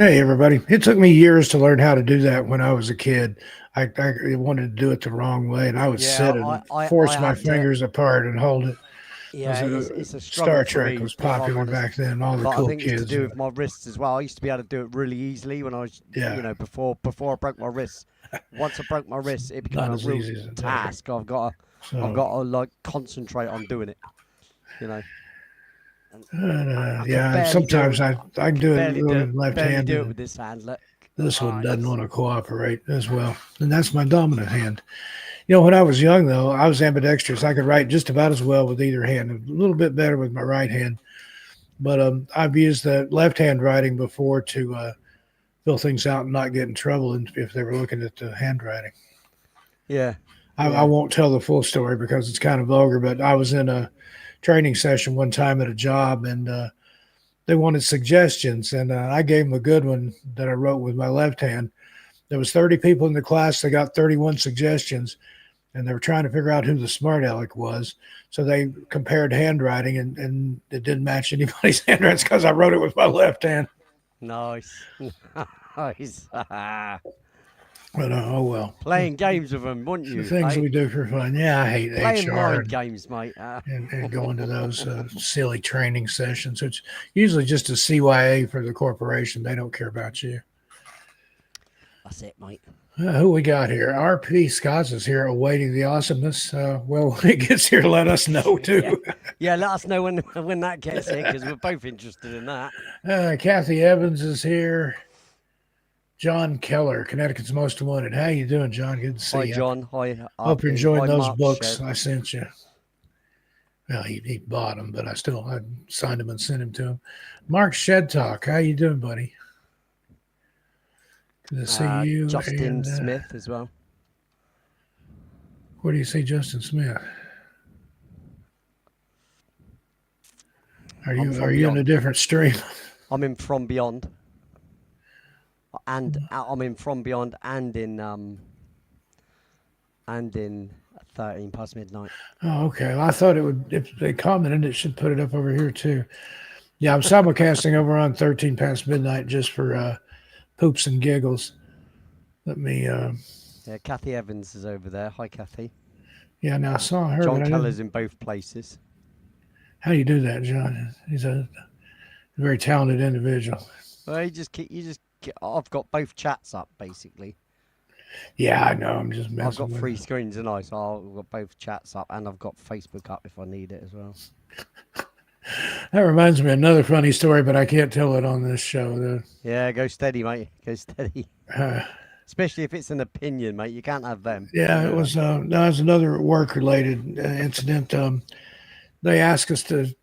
Hey, everybody. It took me years to learn how to do that when I was a kid. I wanted to do it the wrong way, and I would Yeah, sit I, and I, I force my had to. fingers apart and hold it. Yeah, Was it's a struggle Star for Trek me was if I'm popular back honest. then. All the But I cool think it's to kids. do with my wrists as well. I used to be able to do it really easily when I was, Yeah, before I broke my wrists. Once I broke my wrists, it became not a as real easy as today. task. I've So, got to like concentrate on doing it. You know, and I can yeah, barely do it sometimes with, I can can do it barely do it, barely do left-handed. it with this hand. Look, This one doesn't it's want to cooperate as well, and that's my dominant hand. When I was young, though, I was ambidextrous. I could write just about as well with either hand, a little bit better with my right hand. But I've used the left hand writing before to fill things out and not get in trouble if they were looking at the handwriting. yeah, I yeah. won't tell the full story because it's kind of vulgar, but I was in a training session one time at a job and they wanted suggestions. And I gave them a good one that I wrote with my left hand. There was 30 people in the class. They got 31 suggestions and they were trying to figure out who the smart aleck was. So they compared handwriting, and it didn't match anybody's handwriting because I wrote it with my left hand. Nice, nice. But oh well, Playing games with them, wouldn't the you? things Eh? we do for fun. Yeah, I hate Playing HR mind games, mate. and going to those silly training sessions. It's usually just a CYA for the corporation. They don't care about you. That's it, mate. Who we got here? RP Scotts is here awaiting the awesomeness. Well, when it gets here, let us know Yeah, too. yeah. Let us know when when that gets here because we're both interested in that. Kathy Evans is here. John Keller, Connecticut's Most Wanted. How you doing, John? Good to see Hi, you. John. Hi, Hope you're RP. enjoying Hi, those Mark books Shed. I sent you. Well, he bought them, but I signed them and sent them to him. Mark Shed Talk, how you doing, buddy? Good to see you. Justin And Smith as well. where do you see Justin Smith? Are I'm you from are you in a beyond. different stream? I'm in from beyond, and I'm in from beyond, and in 13 past midnight. Oh, okay. Well, I thought it would. If they commented, it should put it up over here too. Yeah, I'm simulcasting over on 13 past midnight just for poops and giggles. Let me. Yeah, Kathy Evans is over there. Hi, Kathy. Yeah, now I saw her, but John I Keller's didn't. in both places. How do you do that, John? He's a very talented individual. Well, I've got both chats up basically. Yeah, I know. I'm just I've messing got with three you. screens and so I've got both chats up, and I've got Facebook up if I need it as well. That reminds me of another funny story, but I can't tell it on this show. Yeah, go steady, mate. Go steady. Uh, Especially if it's an opinion, mate. You can't have them. yeah, You it know that. was. That was another work-related incident. They asked us to.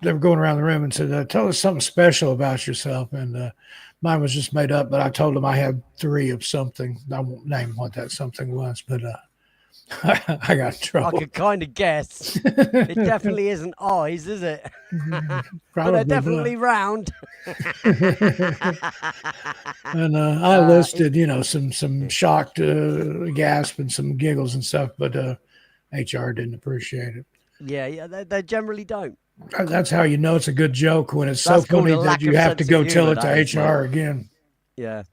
They were going around the room and said, "Tell us something special about yourself." And mine was just made up, but I told them I had three of something. I won't name what that something was, but I got in I trouble. could kind of guess. It definitely isn't eyes, is it? But they're Probably not. definitely round. And I listed, It's some shocked gasp and some giggles and stuff, but HR didn't appreciate it. yeah, yeah. They generally don't. That's how you know it's a good joke when it's so That's called funny a that lack you of have to sense of go tell humour. it to That is, mate. HR again. Yeah,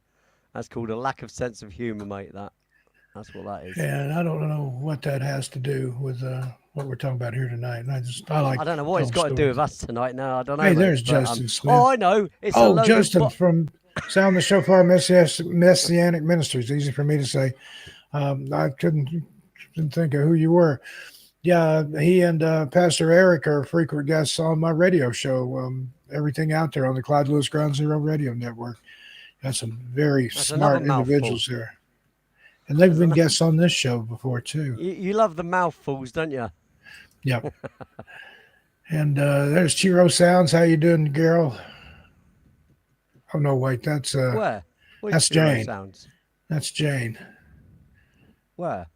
that's called a lack of sense of humour, mate. That's what that is. And I don't know what that has to do with what we're talking about here tonight. And I like I don't know what it's telling got to do with stories. us tonight. No, I don't know, Hey, mate. there's But Justin Smith. oh, I know. It's a Oh, load of Justin from Sound the Shofar Messianic Ministries. Easy for me to say. I didn't think of who you were. Yeah, he and Pastor Eric are frequent guests on my radio show. Everything out there on the Clyde Lewis Ground Zero Radio Network. Got some very That's another smart mouthful. individuals there, and they've That's been another. guests on this show before too. You love the mouthfuls, don't you? Yep. And there's Chiro Sounds. How you doing, girl? Oh no, wait, Where? Where's that's Chiro Jane. Sounds? That's Jane. Where?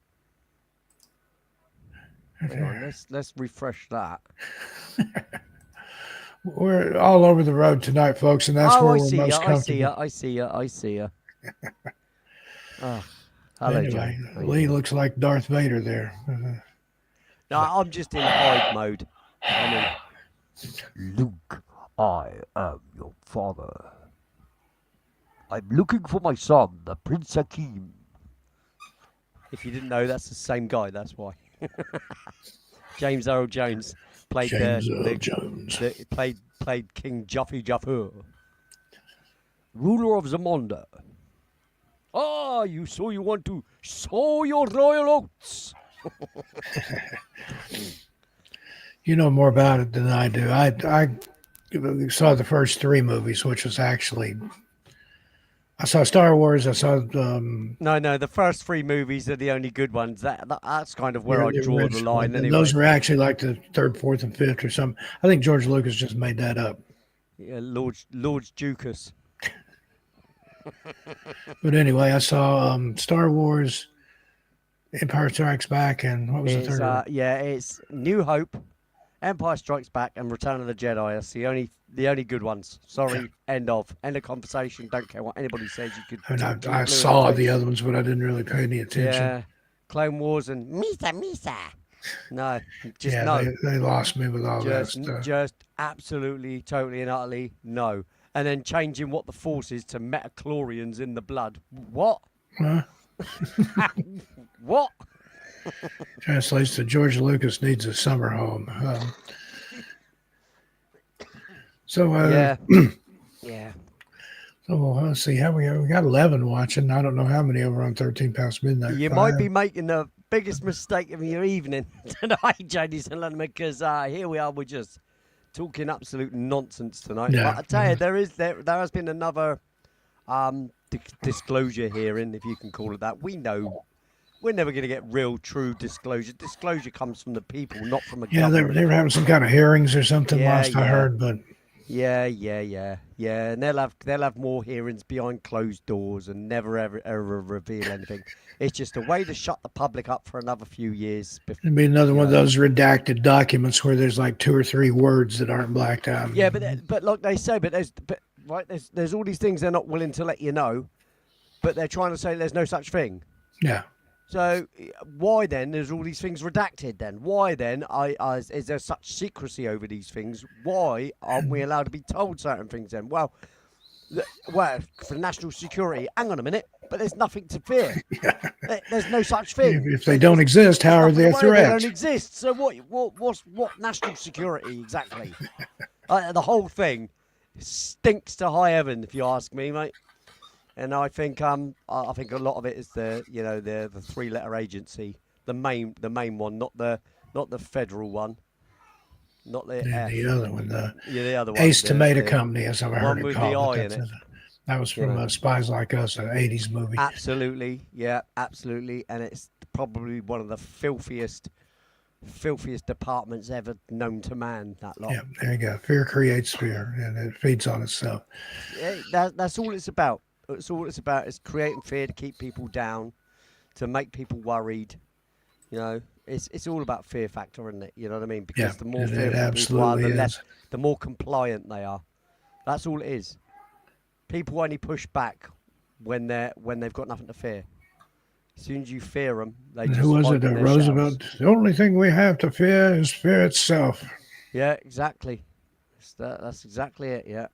Hang Okay. on. Let's refresh that. We're all over the road tonight, folks, and that's Oh, where I we're see ya. most I see comfortable. ya. I see ya. I see ya. Oh, hello, Anyway, Jane. How you Lee doing? looks like Darth Vader there. No, I'm just in hide mode. I'm in. Luke, I am your father. I'm looking for my son, the Prince Hakim. If you didn't know, that's the same guy. That's why. James Earl Jones played James Earl Jones. played King Juffy Jaffer, ruler of Zamunda. Ah, you want to sow your royal oats. You know more about it than I do. I saw the first three movies, which was actually I saw Star Wars. I saw No, the first three movies are the only good ones. That's kind of where I the draw the line. and Anyway, those were actually like the third, fourth, and fifth or something. I think George Lucas just made that up. yeah, Lord Dukas. But anyway, I saw Star Wars, Empire Strikes Back, and what was the third one? It's New Hope, Empire Strikes Back, and Return of the Jedi. That's the only good ones. Sorry, end of conversation. Don't care what anybody says. You could. I mean, I saw the other ones, but I didn't really pay any attention. Yeah, Clone Wars and Misa. No, just yeah, no. They lost me with all that stuff. Just absolutely, totally, and utterly no. And then changing what the Force is to metachlorians in the blood. What? Huh? What? Translates to George Lucas needs a summer home. Yeah. Yeah. So let's see how we got 11 watching. I don't know how many over on 13 past midnight. You might be making the biggest mistake of your evening tonight, JD London, because here we are. We're just talking absolute nonsense tonight. Yeah. But I tell you, there has been another disclosure hearing, if you can call it that. We know we're never going to get real, true disclosure. Disclosure comes from the people, not from a government. They were having some kind of hearings or something last I heard, but yeah. And they'll have more hearings behind closed doors and never ever reveal anything. It's just a way to shut the public up for another few years. It'd be another one of those redacted documents where there's like 2 or 3 words that aren't blacked out. Yeah, but like they say, there's all these things they're not willing to let you know, but they're trying to say there's no such thing. Yeah. So why then there's all these things redacted then? Why then is there such secrecy over these things? Why aren't we allowed to be told certain things then? Well, for national security, hang on a minute, but there's nothing to fear. There's no such thing. If they don't exist, how are they a threat? They don't exist. So what national security exactly? The whole thing stinks to high heaven, if you ask me, mate. And I think a lot of it is the 3-letter agency, the main one, not the federal one, not the other one, the other one, Ace Tomato Company, as I've heard it called. One with the I in it. That was from Spies Like Us, an 80s movie. Absolutely, yeah, absolutely, and it's probably one of the filthiest departments ever known to man. That lot. Yeah, there you go. Fear creates fear, and it feeds on itself. Yeah, that's all it's about. It's all it's about is creating fear to keep people down, to make people worried. You know, it's all about fear factor, isn't it? You know what I mean? Because the more fearful people are, the more compliant they are. That's all it is. People only push back when they've got nothing to fear. As soon as you fear them, they just. Who was it? Roosevelt. Shells. The only thing we have to fear is fear itself. Yeah, exactly. That's exactly it. Yeah.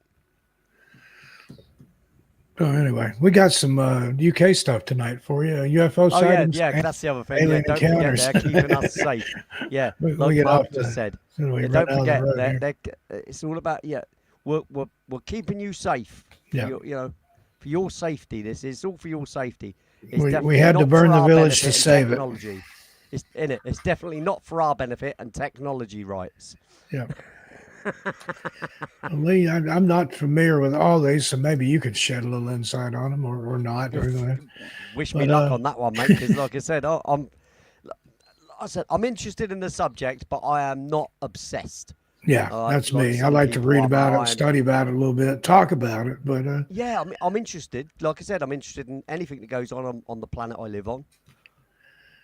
So anyway, we got some UK stuff tonight for you. UFO sightings. Yeah, that's the other thing. Yeah, don't forget they're keeping us safe. Yeah, like Mark just said. Don't forget it's all about we're keeping you safe. Yeah. For your safety. This is all for your safety. We had to burn the village to save it. It's in it. It's definitely not for our benefit and technology rights. Yeah. Lee, I'm not familiar with all these, so maybe you could shed a little insight on them or not. Wish me luck on that one, mate. Because, like I said, I'm interested in the subject, but I am not obsessed. Yeah, that's me. I like to read about it, study about it a little bit, talk about it. But yeah, I'm interested. Like I said, I'm interested in anything that goes on the planet I live on.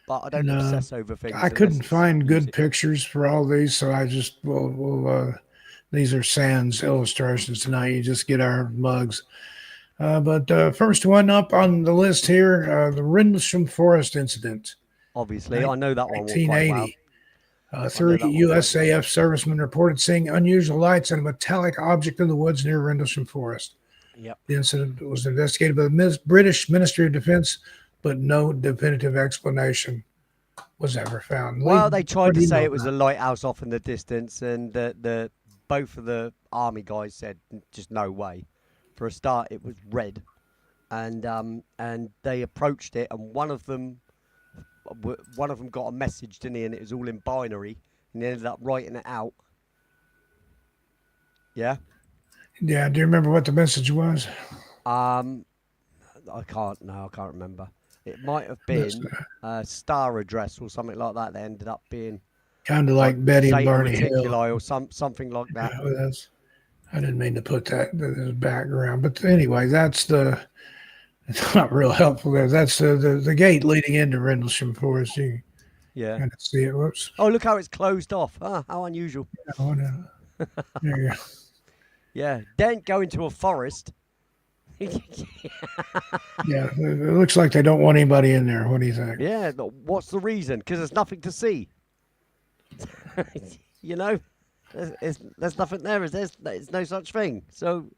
But I don't obsess over things. I couldn't find good pictures for all these, so I just these are sans illustrations tonight. You just get our mugs. But first one up on the list here, the Rendlesham Forest incident. Obviously, I know that one 1980. 3 USAF servicemen reported seeing unusual lights and a metallic object in the woods near Rendlesham Forest. Yep. The incident was investigated by the British Ministry of Defense, but no definitive explanation was ever found. Lee, Well, they tried what to do you say know it was about a lighthouse off in the distance, and the both of the army guys said just no way. For a start, it was red, and they approached it, and one of them got a message, didn't he? And it was all in binary, and they ended up writing it out. Yeah. it? Yeah, do you remember what the message was? Um, I can't. No, I can't remember. It might have That's been a star address or something like that. That ended up being kind of like like Betty and Zeta Barney Hill. Reticuli or something like that. Yeah, I didn't mean to put that as background, but anyway, that's the. It's not real helpful there. That's the gate leading into Rendlesham Forest. You Yeah. kind of see it. Whoops. Oh, look how it's closed off. Ah, how unusual. Oh, no. There you go. Yeah. Don't go into a forest. Yeah, it looks like they don't want anybody in there. What do you think? Yeah. But what's the reason? Because there's nothing to see. You know, there's nothing there. There's no such thing. So,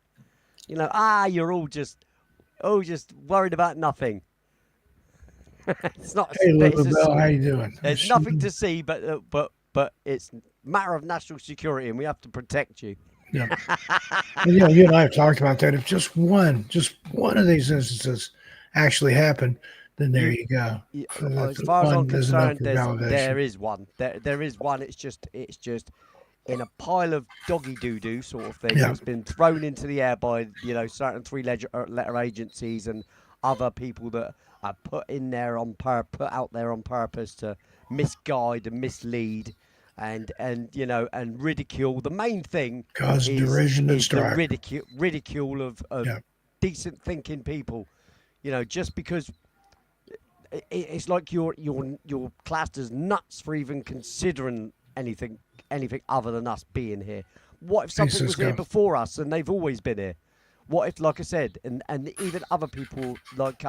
you're all just worried about nothing. It's not. Hey, It's little Bell, how you doing? there's nothing to see, but it's matter of national security, and we have to protect you. Yeah. And, you and I have talked about that. If just one of these instances actually happened, then there you go. As far as I'm One is enough concerned, for there validation. is one. There is one. It's just in a pile of doggy doo doo sort of thing. Yeah. It's been thrown into the air by certain letter agencies and other people that are put out there on purpose to misguide and mislead and ridicule. The main thing Cause derision and is the strife. ridicule of Yeah. decent thinking people. Just because it's like you're classed as nuts for even considering anything other than us being here. What if something was here before us and they've always been here? What if, like I said, and even other people like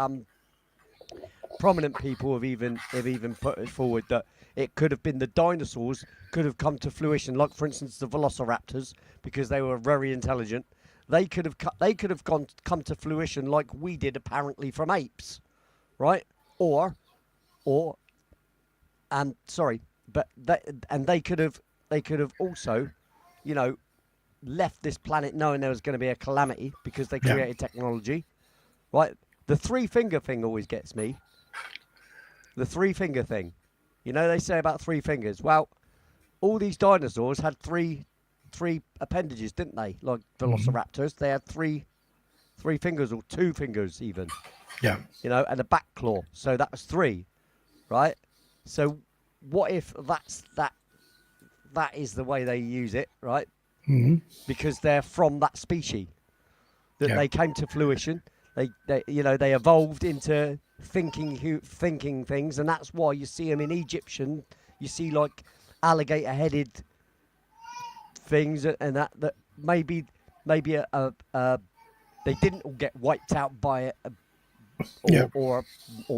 prominent people have even put it forward that it could have been the dinosaurs could have come to fruition, like for instance the velociraptors, because they were very intelligent. They could have come to fruition like we did apparently from apes, right? Or sorry, but they could have also, left this planet knowing there was going to be a calamity because they created technology, right? The 3-finger thing always gets me. The 3-finger thing. They say about 3 fingers. Well, all these dinosaurs had three appendages, didn't they? Like velociraptors, they had three fingers or 2 fingers even. Yeah. And a back claw. So that was 3, right? So what if that is the way they use it, right? Mm-hmm. Because they're from that species that they came to fruition. They evolved into thinking things, and that's why you see them in Egyptian. You see like alligator-headed things, and that maybe they didn't all get wiped out by it, or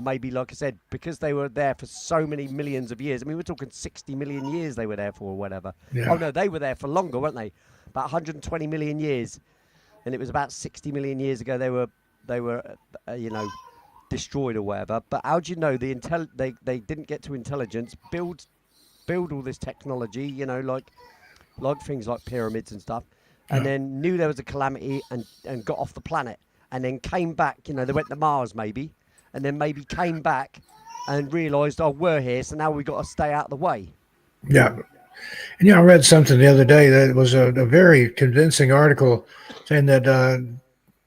maybe, like I said, because they were there for so many millions of years. I mean, we're talking 60 million years they were there for, or whatever. Yeah. Oh no, they were there for longer, weren't they? About 120 million years, and it was about 60 million years ago they were destroyed or whatever. But how do you know they didn't get to intelligence, build all this technology, like things like pyramids and stuff, and then knew there was a calamity and got off the planet, and then came back. They went to Mars maybe, and then maybe came back and realised, oh, we're here, so now we've got to stay out of the way. Yeah. And I read something the other day that was a very convincing article saying that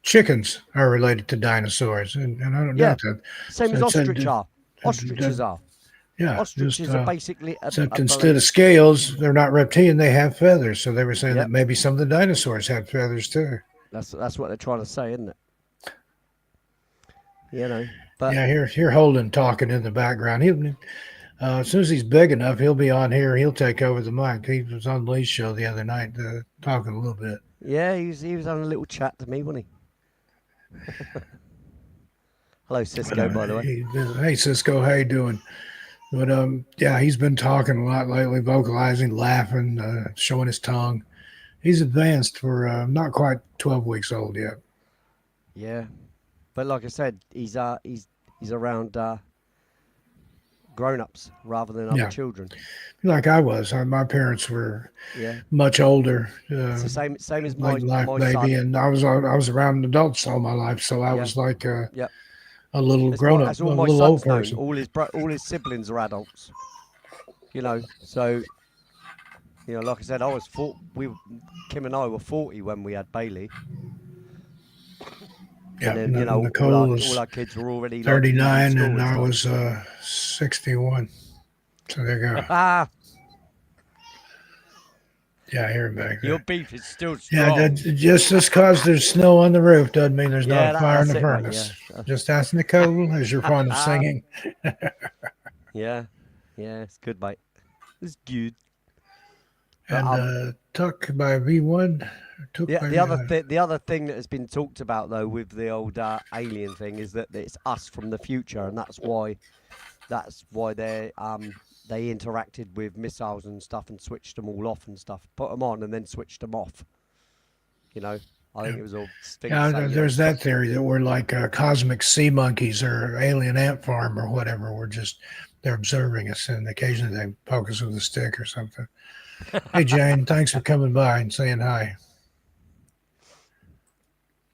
chickens are related to dinosaurs, and I don't doubt that. Same as ostriches are. Ostriches are. Yeah, Ostriches are basically except instead of scales, they're not reptilian; they have feathers. So they were saying that maybe some of the dinosaurs had feathers too. That's what they're trying to say, isn't it? But hear Holden talking in the background. As soon as he's big enough, he'll be on here. He'll take over the mic. He was on Lee's show the other night talking a little bit. Yeah, he was having a little chat to me, wasn't he? Hello, Cisco, by the way. Hey, Cisco, how you doing? But he's been talking a lot lately, vocalizing, laughing, showing his tongue. He's advanced for not quite 12 weeks old yet. Yeah, but like I said, he's around grown-ups rather than other Yeah, children. like I was. My parents were Yeah, much older, it's the same as late life my baby, son. and I was around adults all my life, so I Yeah, was like yeah. a little grown up, That's a all my little old son's known. person. All his siblings are adults. So like I said, I was Kim and I were 40 when we had Bailey, and Yeah, then Nicole all was our kids were already like leaving 39, school and and I stuff. was 61. So there you go. Ah, Yeah, I hear him back your there. beef is still Yeah, strong. just because there's snow on the roof doesn't mean there's not Yeah, a fire in that's the it, mate. furnace. Just ask Nicole, as you're fond of Yeah, singing. yeah, yeah. It's good, mate. It's good. But And Tuck by V1, took by the other thing that has been talked about though with the old alien thing is that it's us from the future, and that's why they interacted with missiles and stuff and switched them all off and stuff, put them on and then switched them off. You know, I think yeah. it was all thing to Yeah, say. there's that theory that we're like cosmic sea monkeys or alien ant farm or whatever. They're observing us, and occasionally they poke us with a stick or something. Hey, Jane, thanks for coming by and saying hi.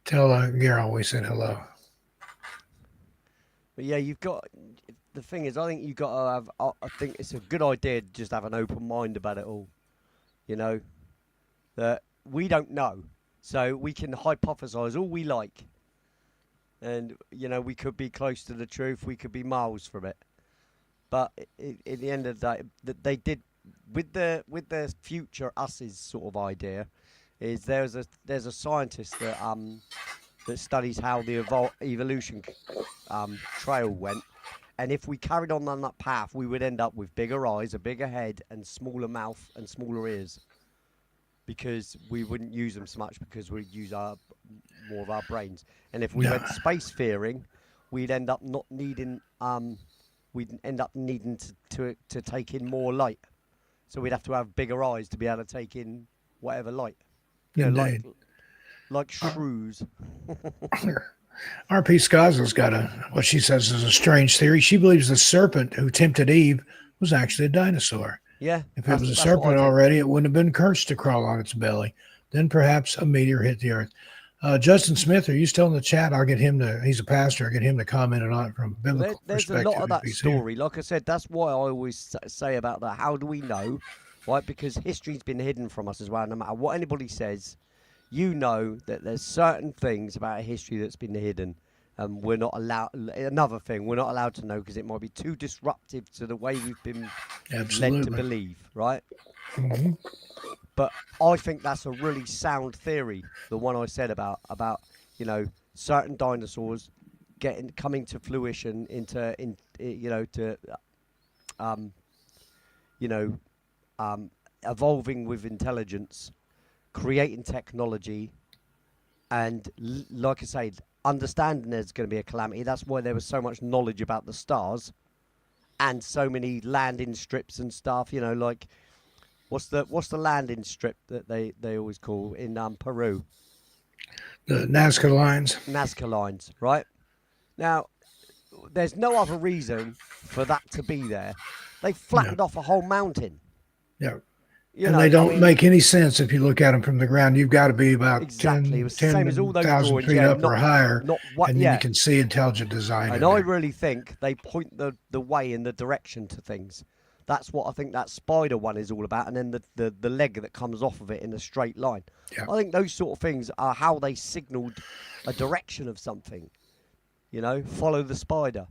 Tell Garrel we said hello. But yeah, you've got the thing is, I think you've got to have. I think it's a good idea to just have an open mind about it all. You know that we don't know, so we can hypothesize all we like, and we could be close to the truth, we could be miles from it. But in the end of the day, they did with the future us's sort of idea. Is there's a scientist that studies how the evolution trail went, and if we carried on that path, we would end up with bigger eyes, a bigger head, and smaller mouth and smaller ears, because we wouldn't use them so much because we'd use our more of our brains. And if we Yeah, went space faring, we'd end up not needing we'd end up needing to take in more light. So we'd have to have bigger eyes to be able to take in whatever light. You know, indeed. like Uh, shrews. R.P. Scazza's got what she says is a strange theory. She believes the serpent who tempted Eve was actually a dinosaur. Yeah, If it was a that's what I serpent think. already, it wouldn't have been cursed to crawl on its belly. Then perhaps a meteor hit the earth. Justin Smith, are you still in the chat? I'll get him he's a pastor, I'll get him to comment on it from a Well, biblical there's a lot perspective of if that he's here. story. Like I said, that's why I always say about that. How do we know? Right, because history's been hidden from us as well. No matter what anybody says, you know that there's certain things about history that's been hidden, and we're not allowed. Another thing, we're not allowed to know because it might be too disruptive to the way we've been led to Absolutely. believe. Right, Hmm. but I think that's a really sound theory. The one I said about certain dinosaurs coming to fruition to um you know evolving with intelligence, creating technology, and like I say, understanding there's going to be a calamity. That's why there was so much knowledge about the stars and so many landing strips and stuff. Like what's the landing strip that they always call in Peru? The Nazca lines. Nazca lines, right? Now, there's no other reason for that to be there. They No. flattened off a whole mountain. Yeah. You And they know, I don't mean, make any sense if you look at them from the ground. You've got to be about exactly. It was the same as all those 10,000 drawings. feet Yeah, up or higher, not what. and then you Yeah, can see intelligent design and in I there. really think they point the way in the direction to things. That's what I think that spider one is all about, and then the leg that comes off of it in a straight line. Yeah. I think those sort of things are how they signalled a direction of something. Follow the spider.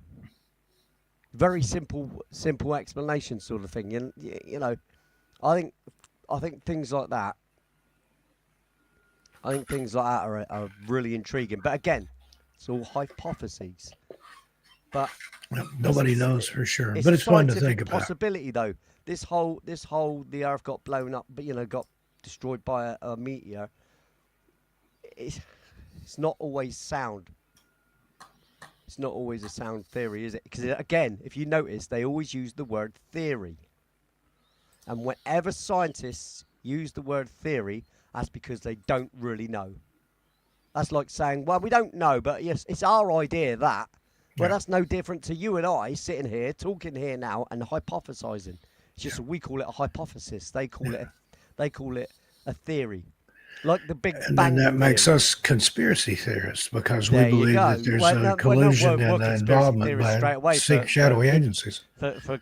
Very simple explanation sort of thing. I think I think things like that. I think things like that are really intriguing. But again, it's all hypotheses. But it's Nobody knows for sure, it's but a it's fun to think scientific about. possibility though. This whole the Earth got blown up, but got destroyed by a meteor. It's it's not always sound. It's not always a sound theory, is it? Because again, if you notice, they always use the word theory. And whenever scientists use the word theory, that's because they don't really know. That's like saying, well, we don't know, but yes, it's our idea that. Well, Yeah. that's no different to you and I sitting here, talking here now, and hypothesizing. It's just Yeah. we call it a hypothesis. They call it a theory, like the Big And then that Bang makes theory. us conspiracy theorists because we There you believe that go. there's Well, a no, well, no, collusion we're and conspiracy involvement theorists by straight away shadowy agencies. for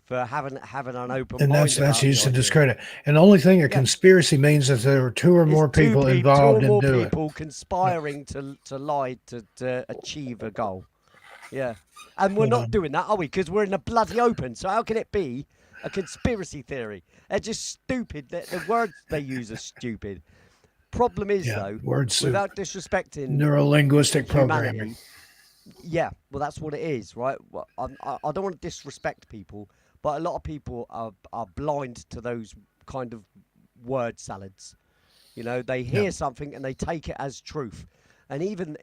for having an open And mind that's about the used to idea. discredit. And the only thing a Yeah, conspiracy means is there were two or it's more people two or involved in more doing it. people Yeah. conspiring to lie to achieve a goal. Yeah, and we're But, not doing that, are we? Because we're in the bloody open. So how can it be a conspiracy theory? They're just stupid. The words they use are stupid. Problem is, yeah, though, word soup, without disrespecting neurolinguistic programming. humanity, yeah, well, that's what it is, right? Well, I don't want to disrespect people, but a lot of people are blind to those kind of word salads. You know, they Yeah. hear something and they take it as truth. And even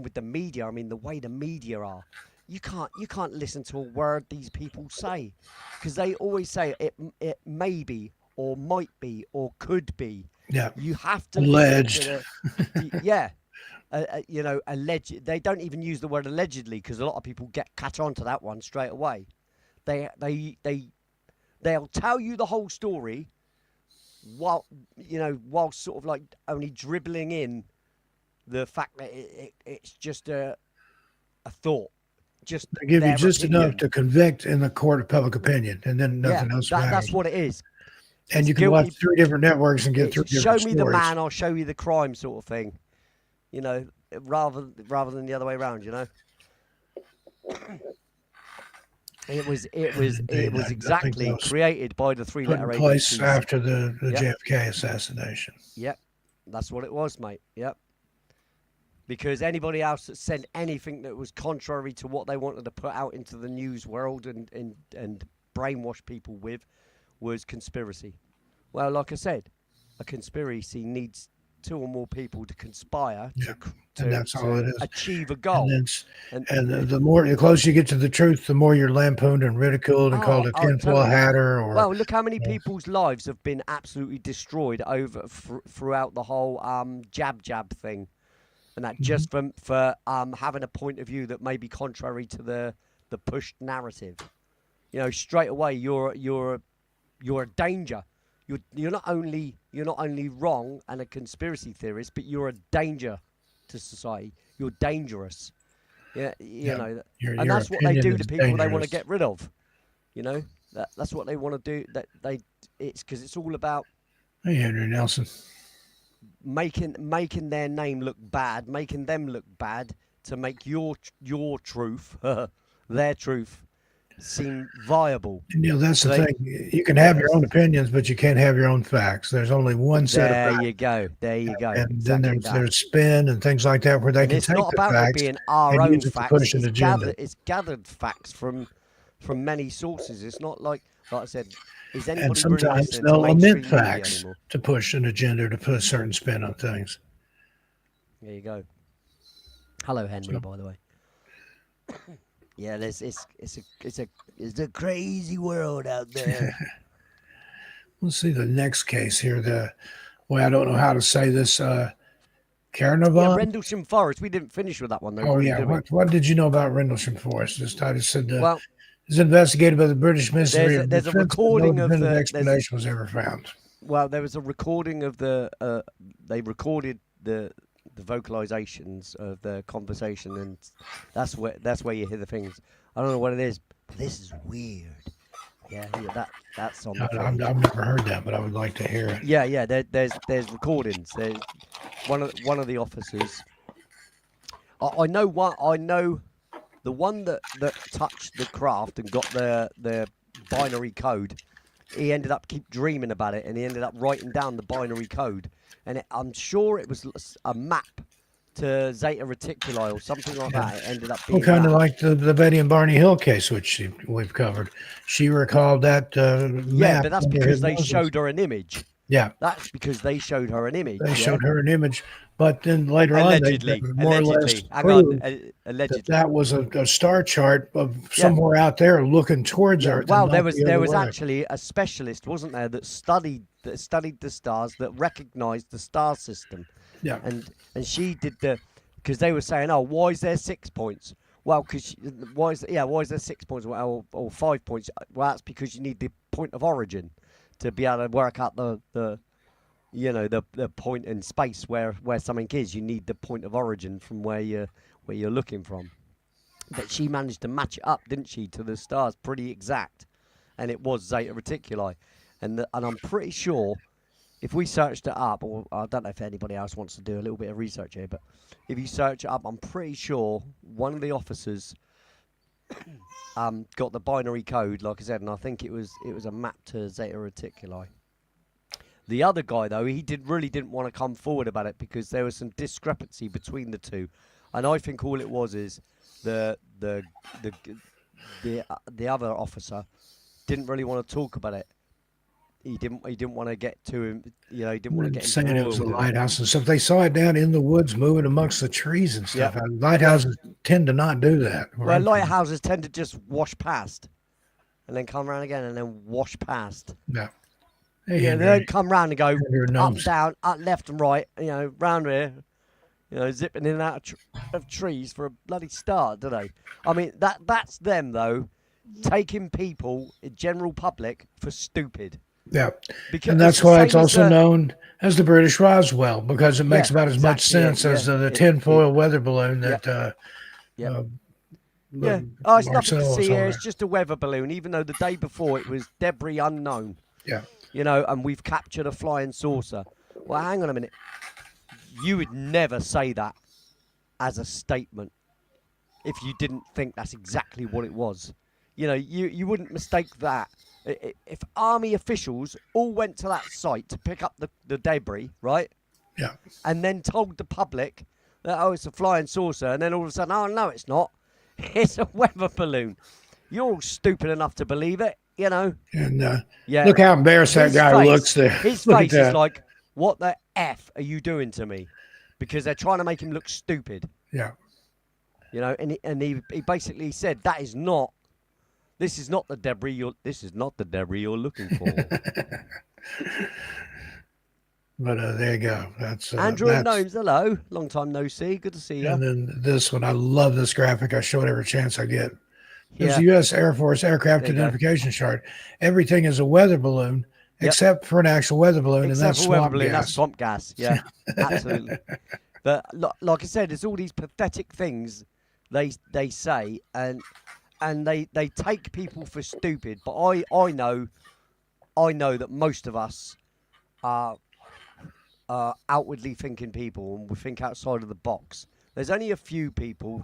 with the media, I mean, the way the media are, you can't listen to a word these people say, because they always say it may be or might be or could be. Yeah. You have to Alleged. listen to yeah. You know, alleged. They don't even use the word allegedly because a lot of people catch on to that one straight away. They'll tell you the whole story while sort of like only dribbling in the fact that it's just a thought, just They give you their just enough opinion. to convict in the court of public opinion, and then Yeah, nothing else that's matters. what it is. And It's you can watch guilty. 3 different networks and get 3 It's show different me the stories. man, I'll show you the crime, sort of thing. You know, rather than the other way around. You know. It was Indeed, I think exactly that was created by the put in three-letter place agencies. after the Yep. JFK assassination. Yep, that's what it was, mate. Yep. Because anybody else that said anything that was contrary to what they wanted to put out into the news world and brainwash people with was conspiracy. Well, like I said, a conspiracy needs 2 or more people to conspire Yeah. And that's all it to is. achieve a And goal. then, And the closer you get to the truth, the more you're lampooned and ridiculed and called a tinfoil totally. hatter. Or Well, look how many people's lives have been absolutely destroyed throughout the whole jab thing, and that just for having a point of view that may be contrary to the pushed narrative. You know, straight away you're a danger. You're not only wrong and a conspiracy theorist, but you're a danger to society. You're dangerous. Yeah, you know, your and that's what they do opinion to is people they want to dangerous. get rid of. You know, that's what they want to do. It's because it's all about Hey, Henry Nelson. making their name look bad, making them look bad to make your truth, their truth, seem viable. And, that's the They, thing. You can have your own opinions, but you can't have your own facts. There's only one set of there facts. you go. There you go. And then Exactly that. there's spin and things like that where they And can it's take not the about it facts being our and own use it to facts. push an agenda. It's gathered facts from many sources. It's not like I said. Is And anybody really sometimes listening to they'll mainstream omit media facts anymore? to push an agenda, to put a certain spin on things. There you go. Hello, Henry. So- By the way. Yeah, it's a crazy world out there. Let's see the next case here. I don't know how to say this. Yeah, Carnarvon. Rendlesham Forest. We didn't finish with that one though. Oh really, yeah. did we? What did you know about Rendlesham Forest? I just said Well, it's investigated by the British Ministry of there's a Defense, but no recording of definitive the explanation was ever found. well, there was a recording of the they recorded the vocalizations of the conversation, and that's where you hear the things. I don't know what it is, but this is weird. Yeah, that's on the I've footage. never heard that, but I would like to hear it. Yeah. There's recordings. There's one of the officers. I know one. I know the one that touched the craft and got the binary code. He ended up keep dreaming about it, and he ended up writing down the binary code. And I'm sure it was a map to Zeta Reticuli or something like that. It ended up being Kind of that. like the Betty and Barney Hill case, which we've covered. She recalled that Yeah, map. but that's under because they hypnosis. showed her an image. Yeah, That's because they showed her an image. they yeah? showed her an image, but then later Allegedly. on, they more or less Hang on. proved Allegedly. that was a star chart of somewhere out there looking towards Earth. Well, and there not was the other way. actually a specialist, wasn't there, that studied the stars, that recognised the star system. Yeah. And she did because they were saying, oh, why is there 6 points? Well, why is there 6 points or 5 points? Well, that's because you need the point of origin to be able to work out the point in space where something is. You need the point of origin from where you're looking from. But she managed to match it up, didn't she, to the stars, pretty exact, and it was Zeta Reticuli, and I'm pretty sure if we searched it up, or I don't know if anybody else wants to do a little bit of research here, but if you search it up, I'm pretty sure one of the officers got the binary code, like I said, and I think it was a map to Zeta Reticuli. The other guy, though, he really didn't want to come forward about it because there was some discrepancy between the two, and I think all it was is the other officer didn't really want to talk about it. He didn't want to get to him. He didn't want to get saying it was a embroiled in it. lighthouse and stuff. They saw it down in the woods, moving amongst the trees and stuff. Yep. Lighthouses tend to not do that. Well, lighthouses tend to just wash past, and then come around again, and then wash past. Yeah. Hey, they don't come round and go up, down, up, left, and right. Round here. Zipping in and out of trees for a bloody start, do they? I mean, that's them though, taking people, in general public, for stupid. Yeah, and that's why it's also known as the British Roswell, because it makes about as much sense as the tinfoil weather balloon that. It's nothing to see here. It's just a weather balloon, even though the day before it was debris unknown. Yeah. And we've captured a flying saucer. Well, hang on a minute. You would never say that as a statement if you didn't think that's exactly what it was. You wouldn't mistake that. If army officials all went to that site to pick up the debris, right? Yeah. And then told the public that, oh, it's a flying saucer, and then all of a sudden, oh, no, it's not. It's a weather balloon. You're all stupid enough to believe it, And look how embarrassed that guy looks there. His face is like, what the F are you doing to me? Because they're trying to make him look stupid. Yeah. And he basically said, this is not the debris you're looking for. But there you go. That's Andrew and Gnomes. Hello, long time no see. Good to see you. And then this one, I love this graphic. I show it every chance I get. There's a U.S. Air Force aircraft identification chart. Everything is a weather balloon, except for an actual weather balloon, and that's swamp gas. That's swamp gas. Yeah, absolutely. But like I said, it's all these pathetic things they say, and they take people for stupid. But I know that most of us are outwardly thinking people, and we think outside of the box. There's only a few people,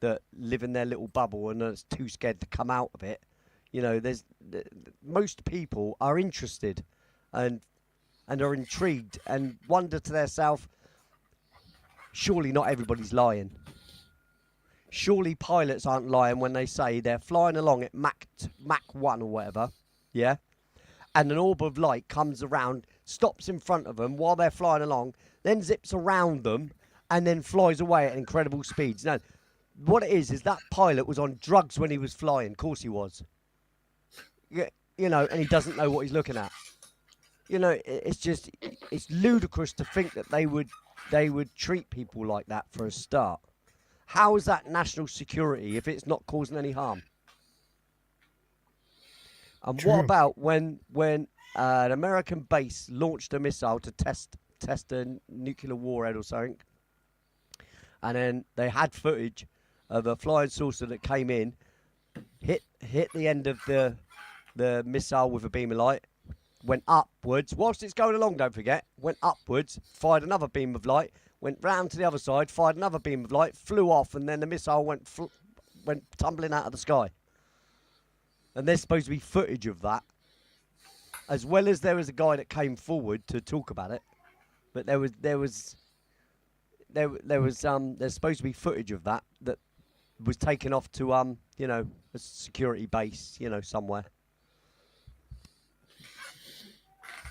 that live in their little bubble and are too scared to come out of it. Most people are interested and are intrigued and wonder to themselves, surely not everybody's lying. Surely pilots aren't lying when they say they're flying along at Mach 1 or whatever, yeah? And an orb of light comes around, stops in front of them while they're flying along, then zips around them, and then flies away at incredible speeds. No, what it is that pilot was on drugs when he was flying. Of course he was. And he doesn't know what he's looking at. It's ludicrous to think that they would treat people like that for a start. How is that national security if it's not causing any harm? And what about when an American base launched a missile to test a nuclear warhead or something, and then they had footage of a flying saucer that came in, hit the end of the missile with a beam of light, went upwards, whilst it's going along, don't forget, went upwards, fired another beam of light, went round to the other side, fired another beam of light, flew off, and then the missile went tumbling out of the sky. And there's supposed to be footage of that, as well as there was a guy that came forward to talk about it. But there's supposed to be footage of that was taken off to a security base, somewhere.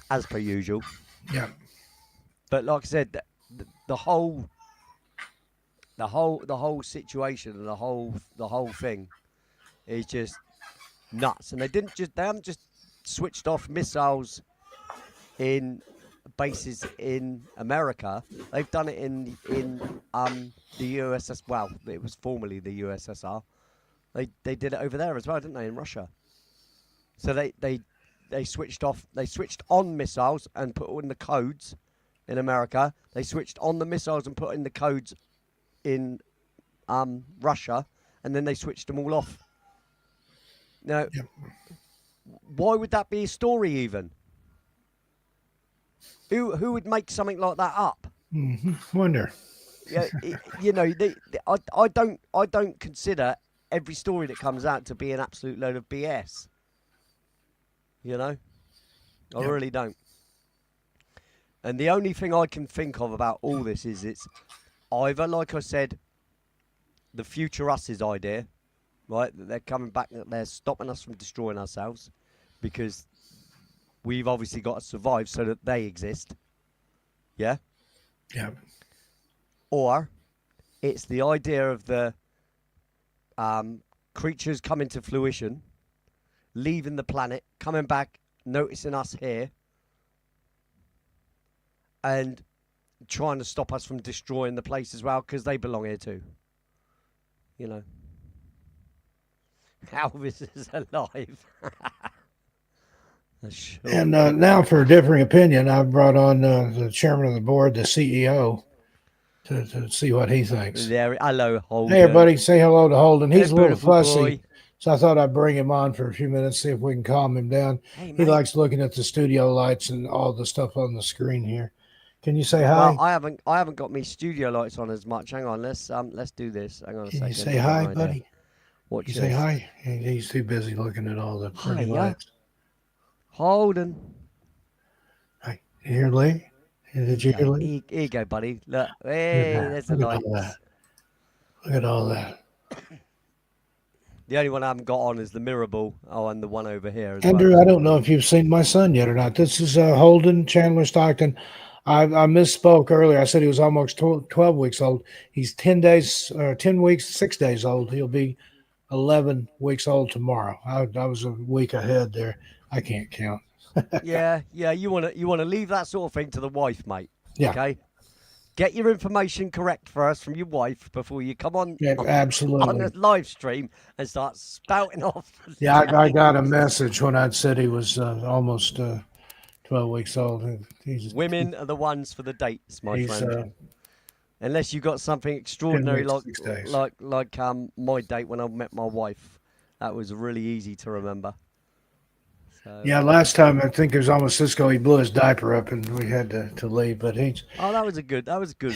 As per usual. Yeah. But like I said, the whole situation and the whole thing is just nuts. And they haven't just switched off missiles in bases in America. They've done it in the USS. Well, it was formerly the USSR. They did it over there as well, didn't they? In Russia. So they switched off. They switched on missiles and put in the codes in America. They switched on the missiles and put in the codes in Russia, and then they switched them all off. Now, why would that be a story even? Who would make something like that up? Wonder. Yeah, I don't consider every story that comes out to be an absolute load of BS. You know, I really don't. And the only thing I can think of about all this is it's either, like I said, the future us's idea, right? That they're coming back, that they're stopping us from destroying ourselves because we've obviously got to survive so that they exist. Yeah? Yeah. Or it's the idea of the creatures coming to fruition, leaving the planet, coming back, noticing us here, and trying to stop us from destroying the place as well because they belong here too. You know. Elvis is alive. Sure. And now for a differing opinion, I've brought on the chairman of the board, the CEO, to see what he thinks. There, hello, Holden. Hey, everybody, say hello to Holden. He's a little fussy, boy. so I thought I'd bring him on for a few minutes, see if we can calm him down. Hey, he likes looking at the studio lights and all the stuff on the screen here. Can you say hi? Well, I haven't got me studio lights on as much. Hang on, let's do this. Hang on a second. Can you say hi, buddy? Watch you say hi? He's too busy looking at all the pretty lights. Holden. Hi. You hear Lee? Did you hear Lee? Here you go, buddy. Look. Hey, there's the lights. Look at all that. The only one I haven't got on is the mirror ball. Oh, and the one over here as Andrew, well. I don't know if you've seen my son yet or not. This is Holden Chandler Stockton. I misspoke earlier. I said he was almost 12 weeks old. He's 10 weeks, 6 days old. He'll be 11 weeks old tomorrow. I was a week ahead there. I can't count. yeah. You wanna leave that sort of thing to the wife, mate. Yeah. Okay. Get your information correct first from your wife before you come on. Yeah, absolutely. On the live stream and start spouting off. Yeah, I got a message when I'd said he was almost 12 weeks old. Women are the ones for the dates, my friend. Unless you got something extraordinary like my date when I met my wife. That was really easy to remember. So, yeah, last time I think it was almost Cisco. He blew his diaper up and we had to leave. But that was a good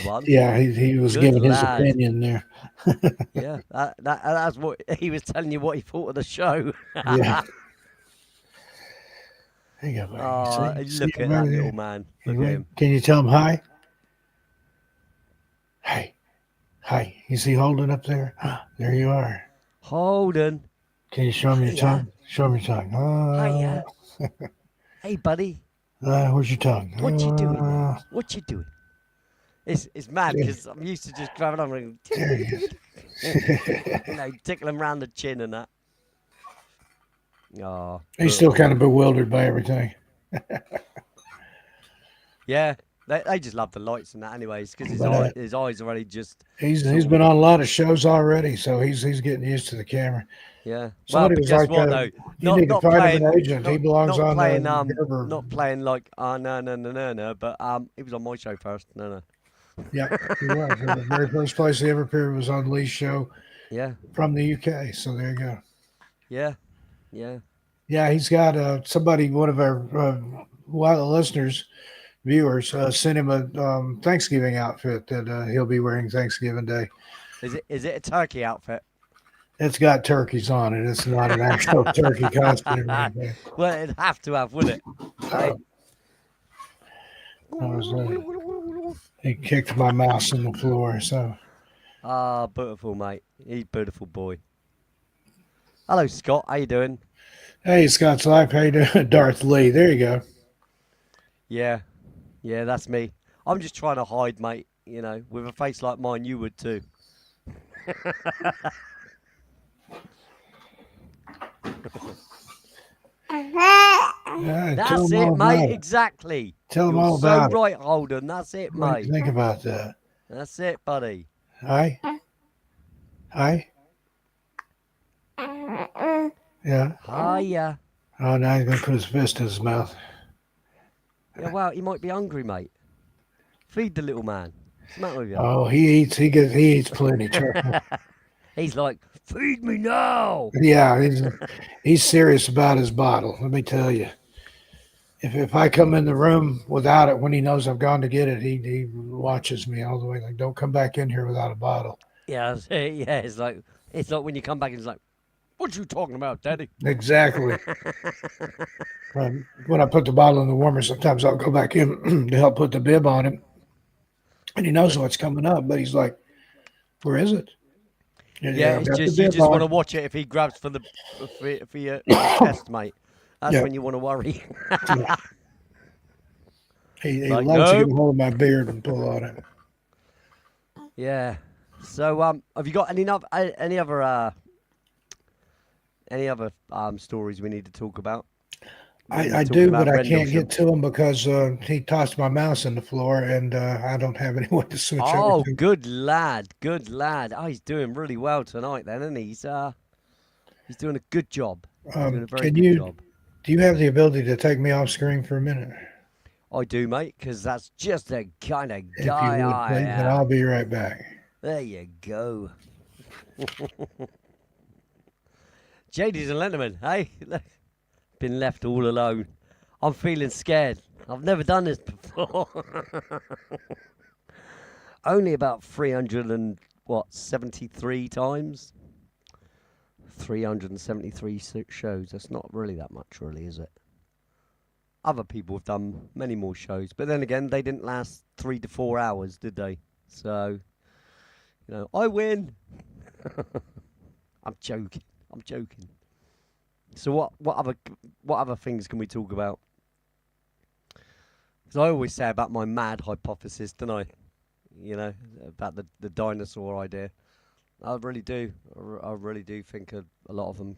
one. Yeah, he was giving his opinion there. Yeah, that's what he was telling you what he thought of the show. Yeah. There you go, buddy. Look at that little man. Look at him. Can you tell him hi? Hi. You see Holden up there? There you are. Holden. Can you show me your tongue? Show me your tongue. Hiya. Hey, buddy. Where's your tongue? What you doing, man? What you doing? It's mad because I'm used to just grabbing on and there he is. tickle him around the chin and that. Oh, he's still kind of bewildered by everything. Yeah, they just love the lights and that, anyways, because his eyes already just. He's been on a lot of shows already, so he's getting used to the camera. Yeah. Somebody well, because what though? You need to find him an agent. He belongs on playing, the not playing like no, but he was on my show first. No. Yeah, he was. The very first place he ever appeared was on Lee's show. Yeah. From the UK. So there you go. Yeah. Yeah, he's got somebody, one of our listeners, viewers, sent him a Thanksgiving outfit that he'll be wearing Thanksgiving Day. Is it a turkey outfit? It's got turkeys on it. It's not an actual turkey costume. Well, it'd have to have, wouldn't it? Right? He kicked my mouse on the floor. So. Beautiful, mate. He's a beautiful boy. Hello, Scott. How you doing? Hey, Scott's Life. How you doing? Darth Lee. There you go. Yeah, that's me. I'm just trying to hide, mate. With a face like mine, you would too. Yeah, tell That's them it, all mate. about it. Exactly. Tell them You're all so about it. right, Holden. That's it, What do you mate. think about that? That's it, buddy. Hi? Hi? Yeah. Hiya. Oh, now he's going to put his fist in his mouth. Yeah, well, he might be hungry, mate. Feed the little man. What's the matter with you? Oh, he eats plenty. Trust me. He's like, feed me now. Yeah, he's serious about his bottle. Let me tell you. If I come in the room without it when he knows I've gone to get it, he watches me all the way. Like, don't come back in here without a bottle. Yeah, yeah. It's like when you come back and it's like, what you talking about, Daddy? Exactly. When I put the bottle in the warmer, sometimes I'll go back in to help put the bib on him, and he knows what's coming up. But he's like, "Where is it?" Yeah, Yeah, I've it's got the just you bib just want to on. watch it if he grabs for your chest, mate. That's Yeah, when you want to worry. yeah. He Like, loves to get nope. a hold of my beard and pull on it. Yeah. So, have you got any other stories we need to talk about? When we're I talking do, but about I can't Rendlesham. get to him because he tossed my mouse on the floor, and I don't have anyone to switch over Oh, to. good lad, good lad. Oh, he's doing really well tonight, then, isn't he? He's doing a good job. He's doing a very Can good you job. do you have the ability to take me off screen for a minute, I do, mate, because that's just the kind of if you guy would, I please? And am. I'll be right back. There you go. Ladies and gentlemen, hey? Been left all alone. I'm feeling scared. I've never done this before. Only about 73 times. 373 shows. That's not really that much, really, is it? Other people have done many more shows, but then again, they didn't last 3 to 4 hours, did they? So, I win. I'm joking. I'm joking. So what other things can we talk about? Because I always say about my mad hypothesis, don't I? About the dinosaur idea. I really do. I really do think a lot of them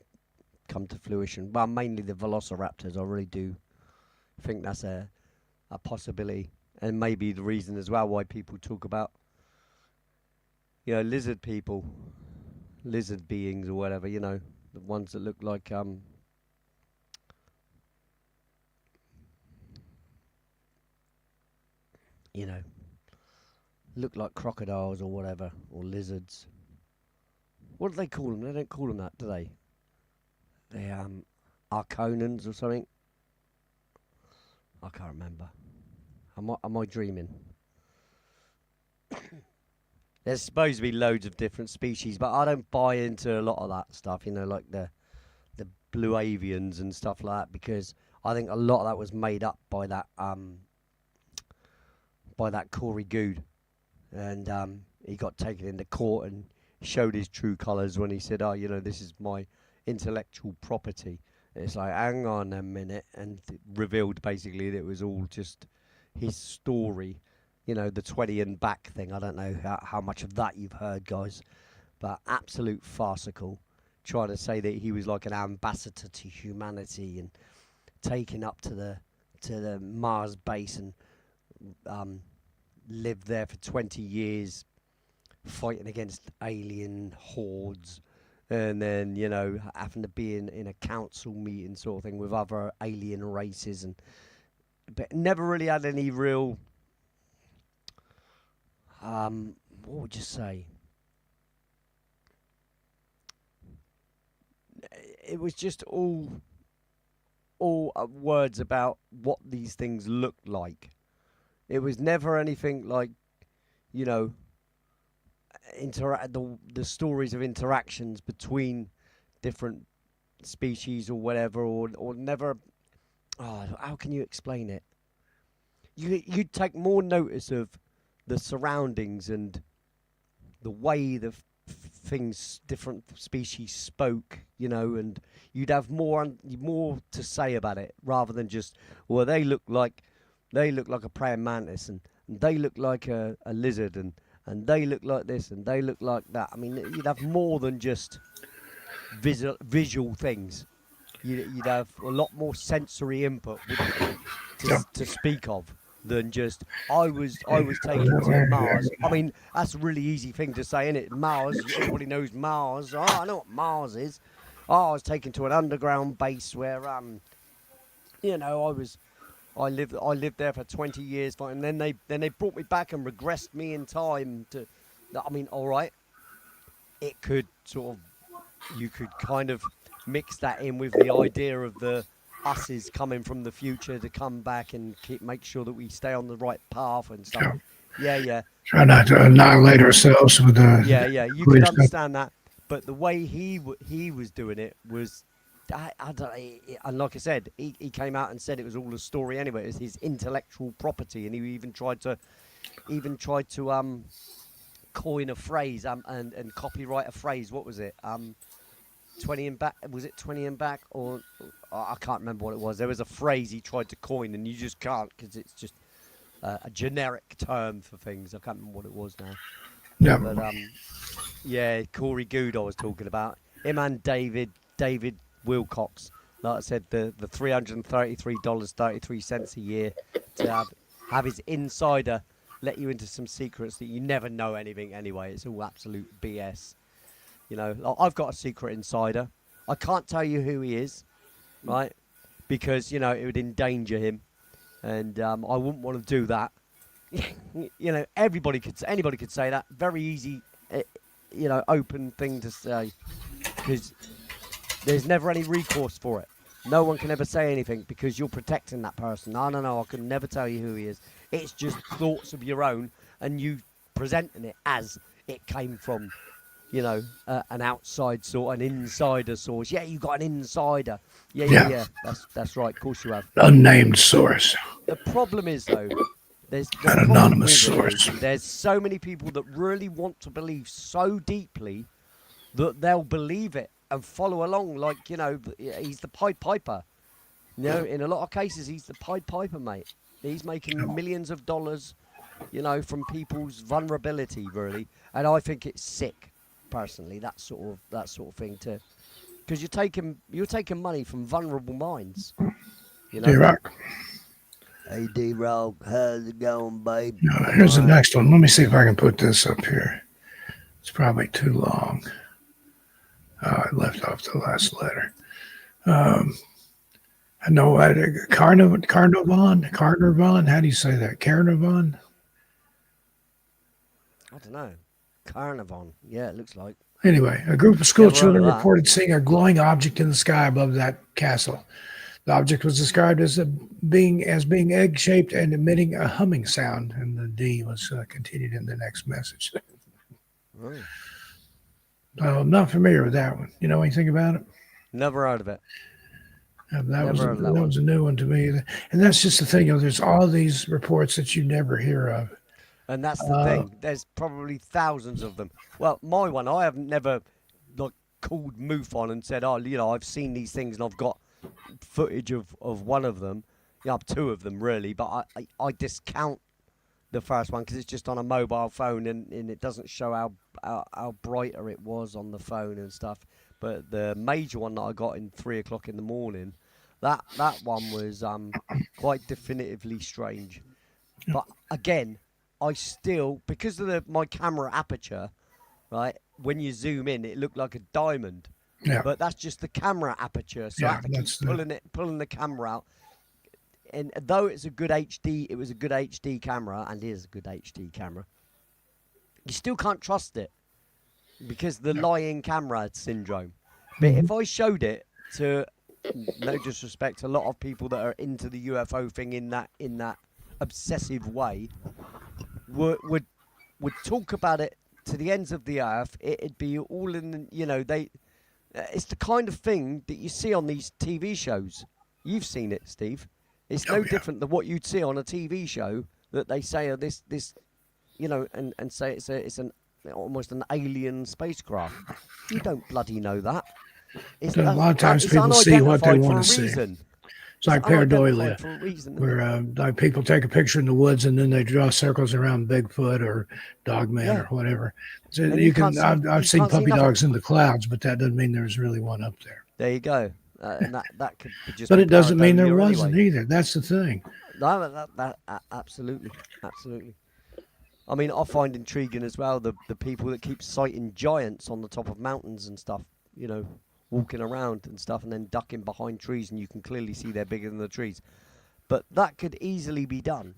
come to fruition. Well, mainly the velociraptors. I really do think that's a possibility, and maybe the reason as well why people talk about lizard people, lizard beings or whatever. The ones that look like look like crocodiles or whatever, or lizards. What do they call them? They don't call them that, do they? They Arconans or something. I can't remember. Am I dreaming? There's supposed to be loads of different species, but I don't buy into a lot of that stuff. Like the blue avians and stuff like that, because I think a lot of that was made up by that Corey Good, and he got taken into court and showed his true colours when he said, "Oh, this is my intellectual property." It's like, hang on a minute, and revealed basically that it was all just his story. The 20 and back thing. I don't know how much of that you've heard, guys, but absolute farcical. Trying to say that he was like an ambassador to humanity and taken up to the Mars base and lived there for 20 years fighting against alien hordes, and then having to be in a council meeting sort of thing with other alien races, but never really had any real what would you say, it was just all words about what these things looked like. It was never anything like the stories of interactions between different species or whatever, or never. Oh, how can you explain it? You'd take more notice of the surroundings and the way the things, different species spoke, and you'd have more to say about it rather than just, well, they look like a praying mantis, and they look like a lizard, and they look like this, and they look like that. I mean, you'd have more than just visual things. you'd have a lot more sensory input, wouldn't you, to speak of than just I was taken to Mars. I mean, that's a really easy thing to say, isn't it? Mars, everybody knows Mars. Oh, I know what Mars is. Oh, I was taken to an underground base where I lived there for 20 years, and then they brought me back and regressed me in time to. I mean, all right, it could sort of, you could kind of mix that in with the idea of the us's coming from the future to come back and make sure that we stay on the right path and stuff. Yeah. Try not to annihilate ourselves with the. Yeah. You could understand that, but the way he was doing it was. I don't. And like I said, he came out and said it was all a story anyway. It was his intellectual property, and he even tried to coin a phrase and copyright a phrase. What was it? 20 and back. Was it 20 and back? Or I can't remember what it was. There was a phrase he tried to coin, and you just can't because it's just a generic term for things. I can't remember what it was now. Yeah. But yeah, Corey Good I was talking about. Him and David Wilcox. Like I said, the $333.33 a year to have his insider let you into some secrets that you never know anything anyway. It's all absolute BS. You know, like I've got a secret insider. I can't tell you who he is, right? Because, you know, it would endanger him. And I wouldn't want to do that. You know, anybody could say that. Very easy, you know, open thing to say. Because there's never any recourse for it. No one can ever say anything because you're protecting that person. No, I can never tell you who he is. It's just thoughts of your own and you presenting it as it came from, you know, an outside source, an insider source. Yeah, you got an insider. Yeah. That's right. Of course you have. Unnamed source. The problem is, though, there's an anonymous source. There's so many people that really want to believe so deeply that they'll believe it and follow along like, you know, he's the Pied Piper. You know, in a lot of cases, he's the Pied Piper, mate. He's making millions of dollars, you know, from people's vulnerability, really. And I think it's sick, personally, that sort of thing, too. Because you're taking money from vulnerable minds. You know? D-Rock. Hey, D-Rock, how's it going, babe? Here's the next one. Let me see if I can put this up here. It's probably too long. I left off the last letter. I know Carnarvon. How do you say that? Carnarvon? I don't know. Carnarvon. Yeah, it looks like. Anyway, a group of school children reported seeing a glowing object in the sky above that castle. The object was described as being egg-shaped and emitting a humming sound, and the D was continued in the next message. Oh. I'm not familiar with that one. You know anything about it? Never heard of it. That was a new one to me. And that's just the thing. You know, there's all these reports that you never hear of. And that's the thing. There's probably thousands of them. Well, my one, I have never called MUFON and said, oh, you know, I've seen these things and I've got footage of one of them. Yeah, two of them really, but I discount the first one because it's just on a mobile phone and it doesn't show how brighter it was on the phone and stuff. But the major one that I got in 3 o'clock in the morning, that one was quite definitively strange. But again, I still, because of my camera aperture, right, when you zoom in, it looked like a diamond. Yeah. But that's just the camera aperture. So I have to keep pulling the camera out. And though it's a good HD, it was a good HD camera, and is a good HD camera. You still can't trust it because the lying camera syndrome. But if I showed it to, no disrespect, a lot of people that are into the UFO thing in that obsessive way, would talk about it to the ends of the earth. It'd be all in the, you know, it's the kind of thing that you see on these TV shows. You've seen it, Steve. It's no different than what you'd see on a TV show that they say, oh, this, you know, and say it's almost an alien spacecraft. You don't bloody know that. A lot of times people see what they want to see. It's like pareidolia, where people take a picture in the woods and then they draw circles around Bigfoot or Dogman or whatever. So I've seen puppy dogs in the clouds, but that doesn't mean there's really one up there. There you go. and that could just. But be it doesn't mean there pareidolia wasn't anyway. either. That's the thing. No, absolutely, absolutely. I mean, I find intriguing as well the people that keep sighting giants on the top of mountains and stuff. You know, walking around and stuff, and then ducking behind trees, and you can clearly see they're bigger than the trees. But that could easily be done.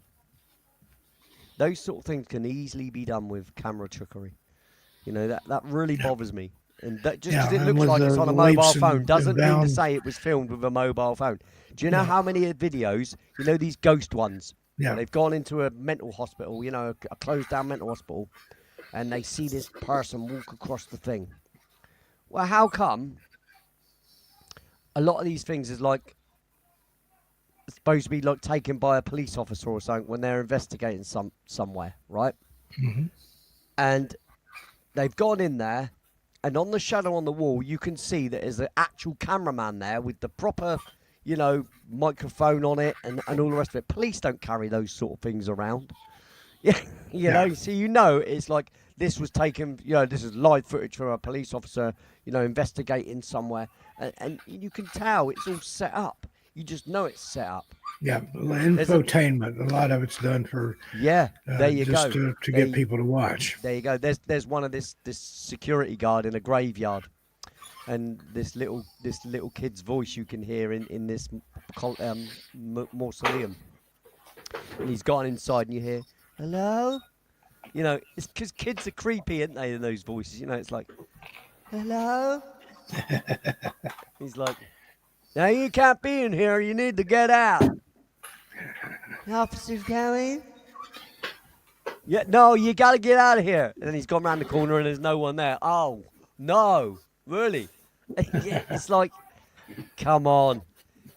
Those sort of things can easily be done with camera trickery. You know, that really bothers me. And that just because it looks like it's on a mobile phone doesn't mean to say it was filmed with a mobile phone. Do you know how many videos, you know, these ghost ones, where they've gone into a mental hospital, you know, a closed down mental hospital, and they see this person walk across the thing? Well, how come a lot of these things is like supposed to be like taken by a police officer or something when they're investigating somewhere, right? Mm-hmm. And they've gone in there, and on the shadow on the wall, you can see that there's an actual cameraman there with the proper, you know, microphone on it and all the rest of it. Police don't carry those sort of things around. Yeah, you know, so you know it's like this was taken, you know, this is live footage from a police officer, you know, investigating somewhere. And you can tell it's all set up. You just know it's set up. Yeah, infotainment. A lot of it's done for there you just go. to get people to watch. There you go. There's one of this security guard in a graveyard, and this little kid's voice you can hear in this mausoleum, and he's gone inside, and you hear hello. You know, it's because kids are creepy, aren't they? In those voices, you know, it's like hello. He's like, now you can't be in here. You need to get out. The officer's going. Yeah, no, you got to get out of here. And then he's gone around the corner and there's no one there. Oh, no, really? Yeah, it's like, come on.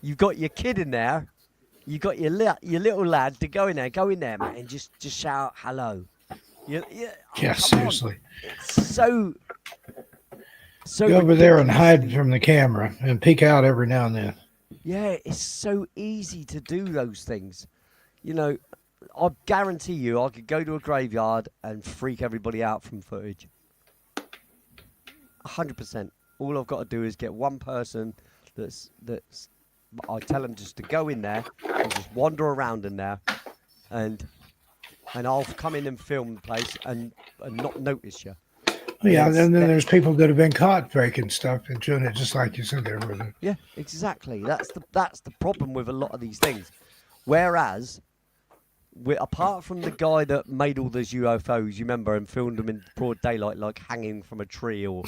You've got your kid in there. You've got your little lad to go in there, mate, and just shout hello. Yeah, seriously. It's so go over there and hide from the camera and peek out every now and then. Yeah, it's so easy to do those things. You know, I guarantee you I could go to a graveyard and freak everybody out from footage. 100%. All I've got to do is get one person that's I tell them just to go in there and just wander around in there, and I'll come in and film the place and not notice you. Yeah, and then there's people that have been caught breaking stuff and doing it just like you said there with it. Yeah, exactly. That's the problem with a lot of these things. Whereas, apart from the guy that made all those UFOs, you remember, and filmed them in broad daylight, like hanging from a tree or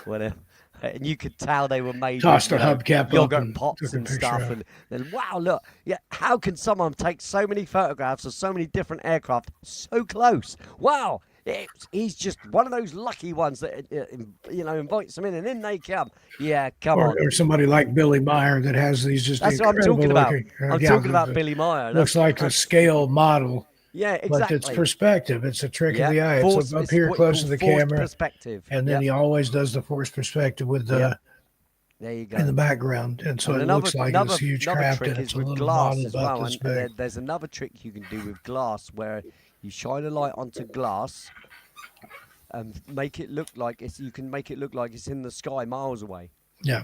whatever, and you could tell they were made tossed a hubcap yogurt pots and stuff, and then wow, look, how can someone take so many photographs of so many different aircraft so close? Wow. He's just one of those lucky ones that invites them in, and in they come. Yeah, come on. Or somebody like Billy Meyer that has these just. That's what I'm talking about. I'm talking about Billy Meyer. Looks like a scale model. Yeah, exactly. But it's perspective. It's a trick of the eye. It's up here close to the camera. Perspective. And then he always does the forced perspective with the. There you go. In the background, and so it looks like it's huge craft, and it's a little glass model as well. about this big. There's another trick you can do with glass where you shine a light onto glass and make it look like you can make it look like it's in the sky miles away. Yeah.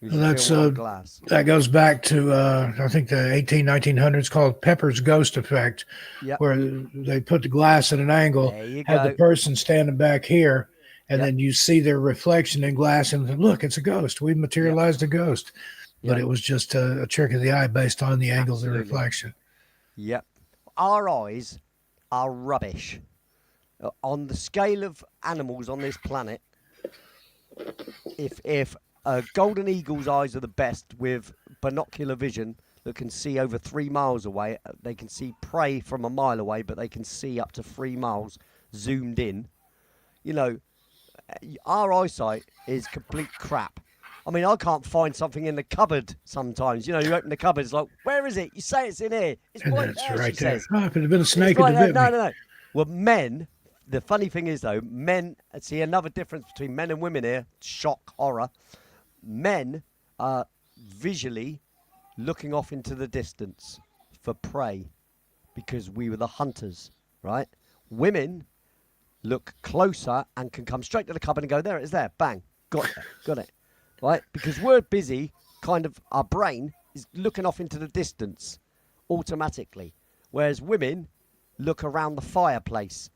Well, that's glass. That goes back to I think the 1900s, called Pepper's ghost effect, where they put the glass at an angle, had the person standing back here, and then you see their reflection in glass, and look, it's a ghost. We materialized a ghost, but it was just a trick of the eye based on the angle of the reflection. Yep. Our eyes are rubbish. On the scale of animals on this planet, if a golden eagle's eyes are the best with binocular vision that can see over 3 miles away, they can see prey from a mile away, but they can see up to 3 miles zoomed in. You know, our eyesight is complete crap. I mean, I can't find something in the cupboard sometimes. You know, you open the cupboard, it's like, where is it? You say it's in here. It's right there, right she says. Oh, if it had been a snake, it'd have bit me. No. Well, men, the funny thing is, though, men, see another difference between men and women here, shock, horror. Men are visually looking off into the distance for prey because we were the hunters, right? Women look closer and can come straight to the cupboard and go, there it is there, bang, got it, right? Because we're busy kind of our brain is looking off into the distance automatically, whereas women look around the fireplace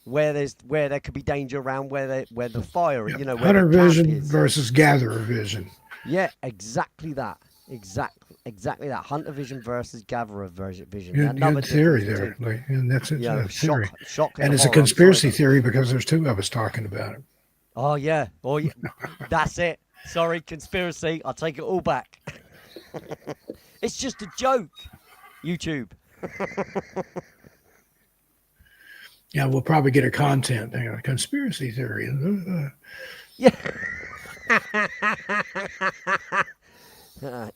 where there could be danger around where the fire, Yeah. you know, where Hunter the camp vision is. versus gatherer vision. Yeah, exactly that. Exactly that. Hunter vision versus gatherer vision. Good theory there, Lee. And that's You know, a theory. shock And it's a horror. I'm sorry conspiracy about that. theory because there's two of us talking about it. Oh yeah. That's it. Sorry, conspiracy. I'll take it all back. It's just a joke. YouTube. Yeah, we'll probably get a content. Conspiracy theory. Yeah.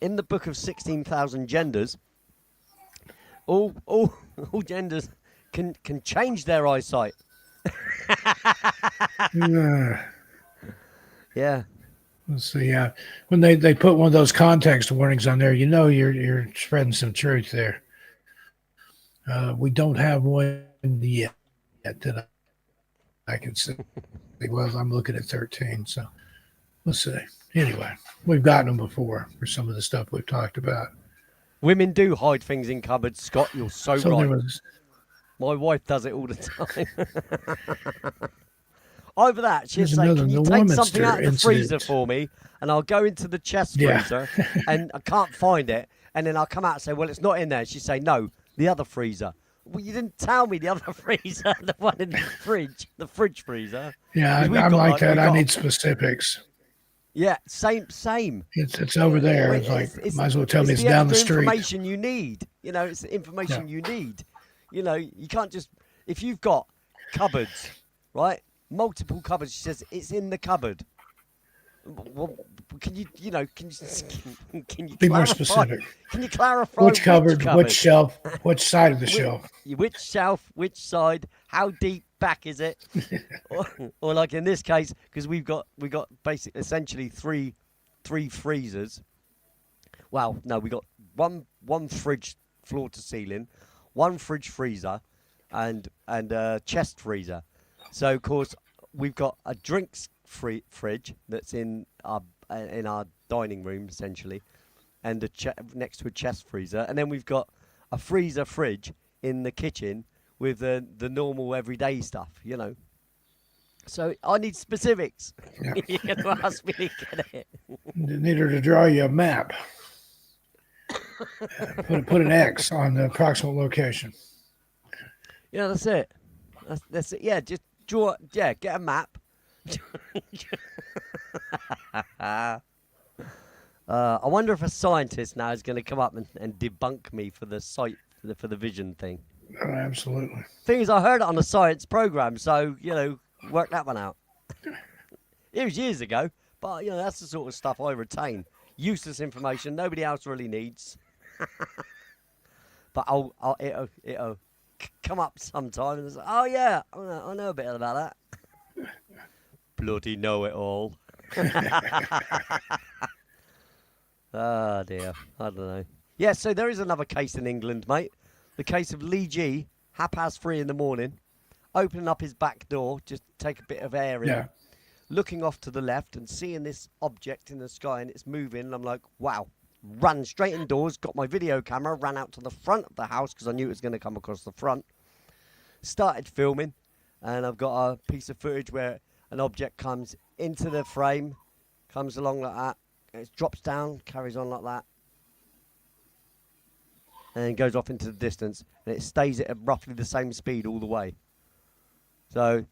In the book of 16,000 genders, all genders can change their eyesight. Yeah. Let's see. Yeah, when they put one of those context warnings on there, you know you're spreading some truth there. We don't have one yet that I can see. Well, I'm looking at 13, so let's see. Anyway, we've gotten them before for some of the stuff we've talked about. Women do hide things in cupboards, Scott. You're so There right. was, My wife does it all the time. Over that, she'll There's say, another- "Can you the take Warminster something out of the freezer incident. for me?" And I'll go into the chest Yeah. freezer, and I can't find it. And then I'll come out and say, "Well, it's not in there." She'll say, "No, the other freezer." Well, you didn't tell me the other freezer, the one in the fridge freezer. yeah, 'Cause we've I'm got, like that. we've I got- need specifics. Yeah, same. It's over there. It's like might as well tell me it's the down the extra street. information you need. You know, it's the information you need. You know, you can't just if you've got cupboards, right? Multiple cupboards. She says it's in the cupboard. Well, can you can you Be more clarify? specific. Can you clarify Which cupboard, which shelf, which side of the shelf? Which shelf, which side, how deep back is it? or like in this case, because we got basically essentially three freezers. Well, no, we got one fridge floor to ceiling, one fridge freezer, and a chest freezer. So of course we've got a drinks fridge that's in our dining room essentially, and next to a chest freezer, and then we've got a freezer fridge in the kitchen with the normal everyday stuff, you know. So I need specifics. Yeah. You're gonna ask me to get it. Need her to draw you a map. Put an X on the approximate location. Yeah, that's it. That's it. Yeah, just draw. Yeah, get a map. I wonder if a scientist now is going to come up and debunk me for the sight for the vision thing. Oh, absolutely. Thing is, I heard it on a science program, so you know, work that one out. It was years ago, but you know, that's the sort of stuff I retain. Useless information nobody else really needs. But it'll come up sometime and say, "Oh yeah, I know a bit about that." Bloody know it all. Oh dear, I don't know. Yeah, so there is another case in England, mate. The case of Lee G, 3:30 in the morning, opening up his back door, just to take a bit of air in, Yeah. looking off to the left and seeing this object in the sky and it's moving. And I'm like, wow. Ran straight indoors, got my video camera, ran out to the front of the house because I knew it was going to come across the front. Started filming, and I've got a piece of footage where an object comes into the frame, comes along like that, and it drops down, carries on like that, and then goes off into the distance, and it stays at roughly the same speed all the way. So,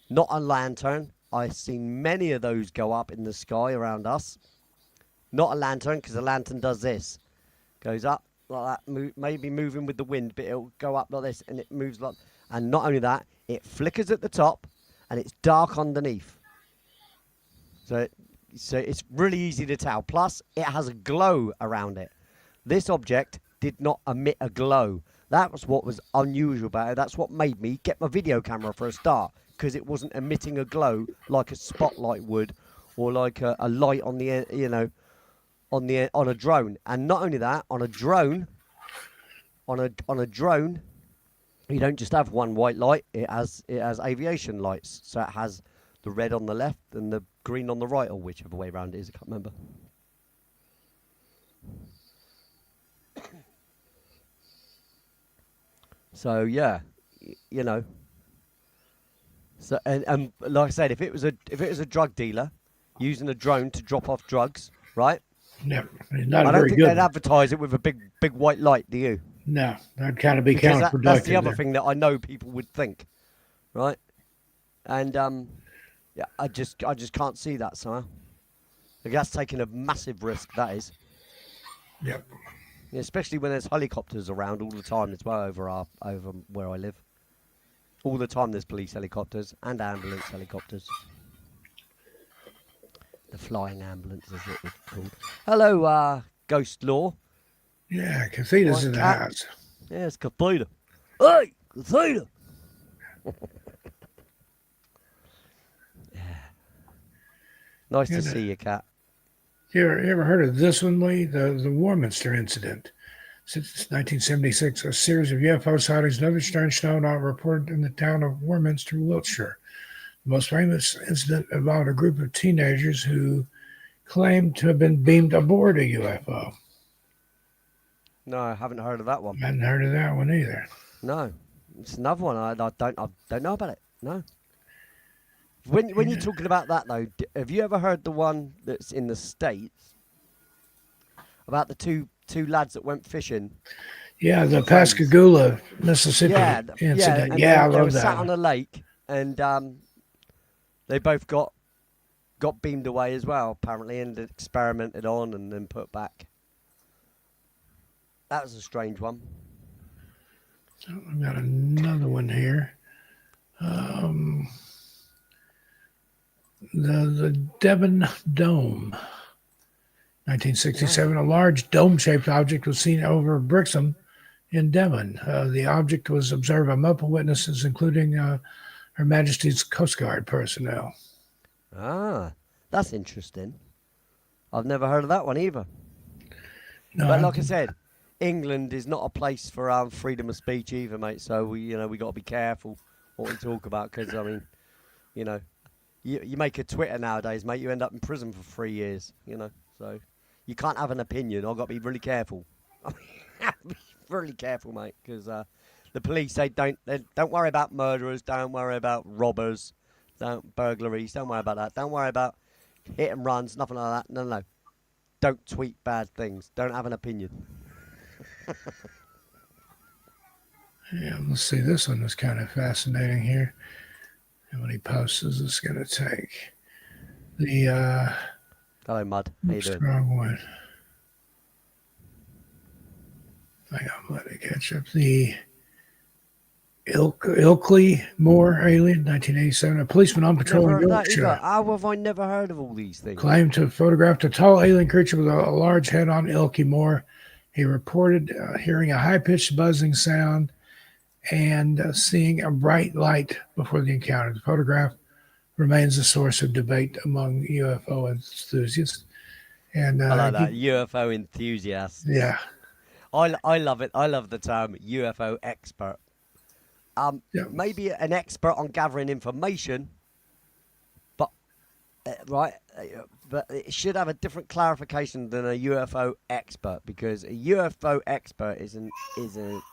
not a lantern. I've seen many of those go up in the sky around us. Not a lantern, because a lantern does this. Goes up like that, maybe moving with the wind, but it'll go up like this, and it moves like... And not only that, it flickers at the top, and it's dark underneath. So it's really easy to tell. Plus, it has a glow around it. This object did not emit a glow. That was what was unusual about it. That's what made me get my video camera for a start, because it wasn't emitting a glow like a spotlight would, or like a light on the, you know, on a drone. And not only that, on a drone, you don't just have one white light. It has aviation lights. So it has the red on the left and the green on the right, or whichever way around it is. I can't remember. So yeah, you know. So and like I said, if it was a drug dealer using a drone to drop off drugs, right? Yeah, not a I don't very think good they'd one. advertise it with a big white light, do you? No, that'd kind of be Because that's the counterproductive other there. thing that I know people would think, right? And yeah, I just can't see that somehow. Like, that's taking a massive risk. That is, Yep. yeah, especially when there's helicopters around all the time as well over where I live. All the time there's police helicopters and ambulance helicopters. The flying ambulance, as it was called. Hello, Ghost Law. Yeah, Cathetus Right, in the cat. house. Yeah, it's Cathedra. Hey, Cathedra. Nice to And, see you, cat. you ever heard of this one, Lee? The Warminster incident. Since 1976, a series of UFO sightings and other strange phenomena are reported in the town of Warminster, Wiltshire. The most famous incident involved a group of teenagers who claimed to have been beamed aboard a UFO. No, I haven't heard of that one. I hadn't heard of that one either. No, it's another one. I don't know about it. No. When you're Yeah, talking about that though, have you ever heard the one that's in the States about the two lads that went fishing yeah, the with trains? Pascagoula, Mississippi Yeah, yeah, incident. and Yeah, I they were love sat that on one. a lake, and they both got beamed away as well, apparently, and experimented on and then put back. That was a strange one. So I've got another one here. Um, the Devon Dome. No. 1967, a large dome-shaped object was seen over Brixham in Devon. The object was observed by multiple witnesses, including Her Majesty's Coast Guard personnel. Ah, that's interesting. I've never heard of that one either. No, But like I said, England is not a place for freedom of speech either, mate. So we got to be careful what we talk about because I mean, you know, you make a Twitter nowadays, mate, you end up in prison for 3 years. So you can't have an opinion. I've got to be really careful. Be really careful, mate, because the police they don't worry about murderers, don't worry about robbers, don't burglaries, don't worry about that, don't worry about hit and runs, nothing like that. No. Don't tweet bad things. Don't have an opinion. yeah, let's see. This one is kind of fascinating here. How many posts is this going to take? The Hello, Mud. How you doing? strong one. I got to let it catch up. The Ilkley Moor alien, 1987. A policeman on patrol Never in heard of that either. Yorkshire How have I never heard of all these things? claimed to have photographed a tall alien creature with a large head on Ilkley Moor. He reported hearing a high-pitched buzzing sound and seeing a bright light before the encounter. The photograph remains a source of debate among UFO enthusiasts. And I like that. UFO enthusiasts. yeah, I love it. I love the term UFO expert. yeah, Maybe an expert on gathering information, but but it should have a different clarification than a UFO expert because a UFO expert is an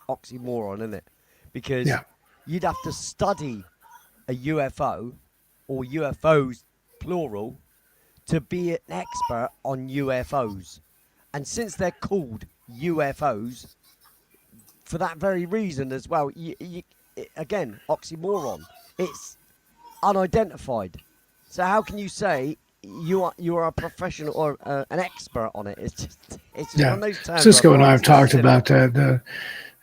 oxymoron, isn't it? Because yeah. you'd have to study a UFO or UFOs plural to be an expert on UFOs, and since they're called UFOs for that very reason as well, again oxymoron. It's unidentified. So how can you say you are a professional or an expert on it? It's just one Yeah, of those terms I Cisco and I find have so talked silly. about that.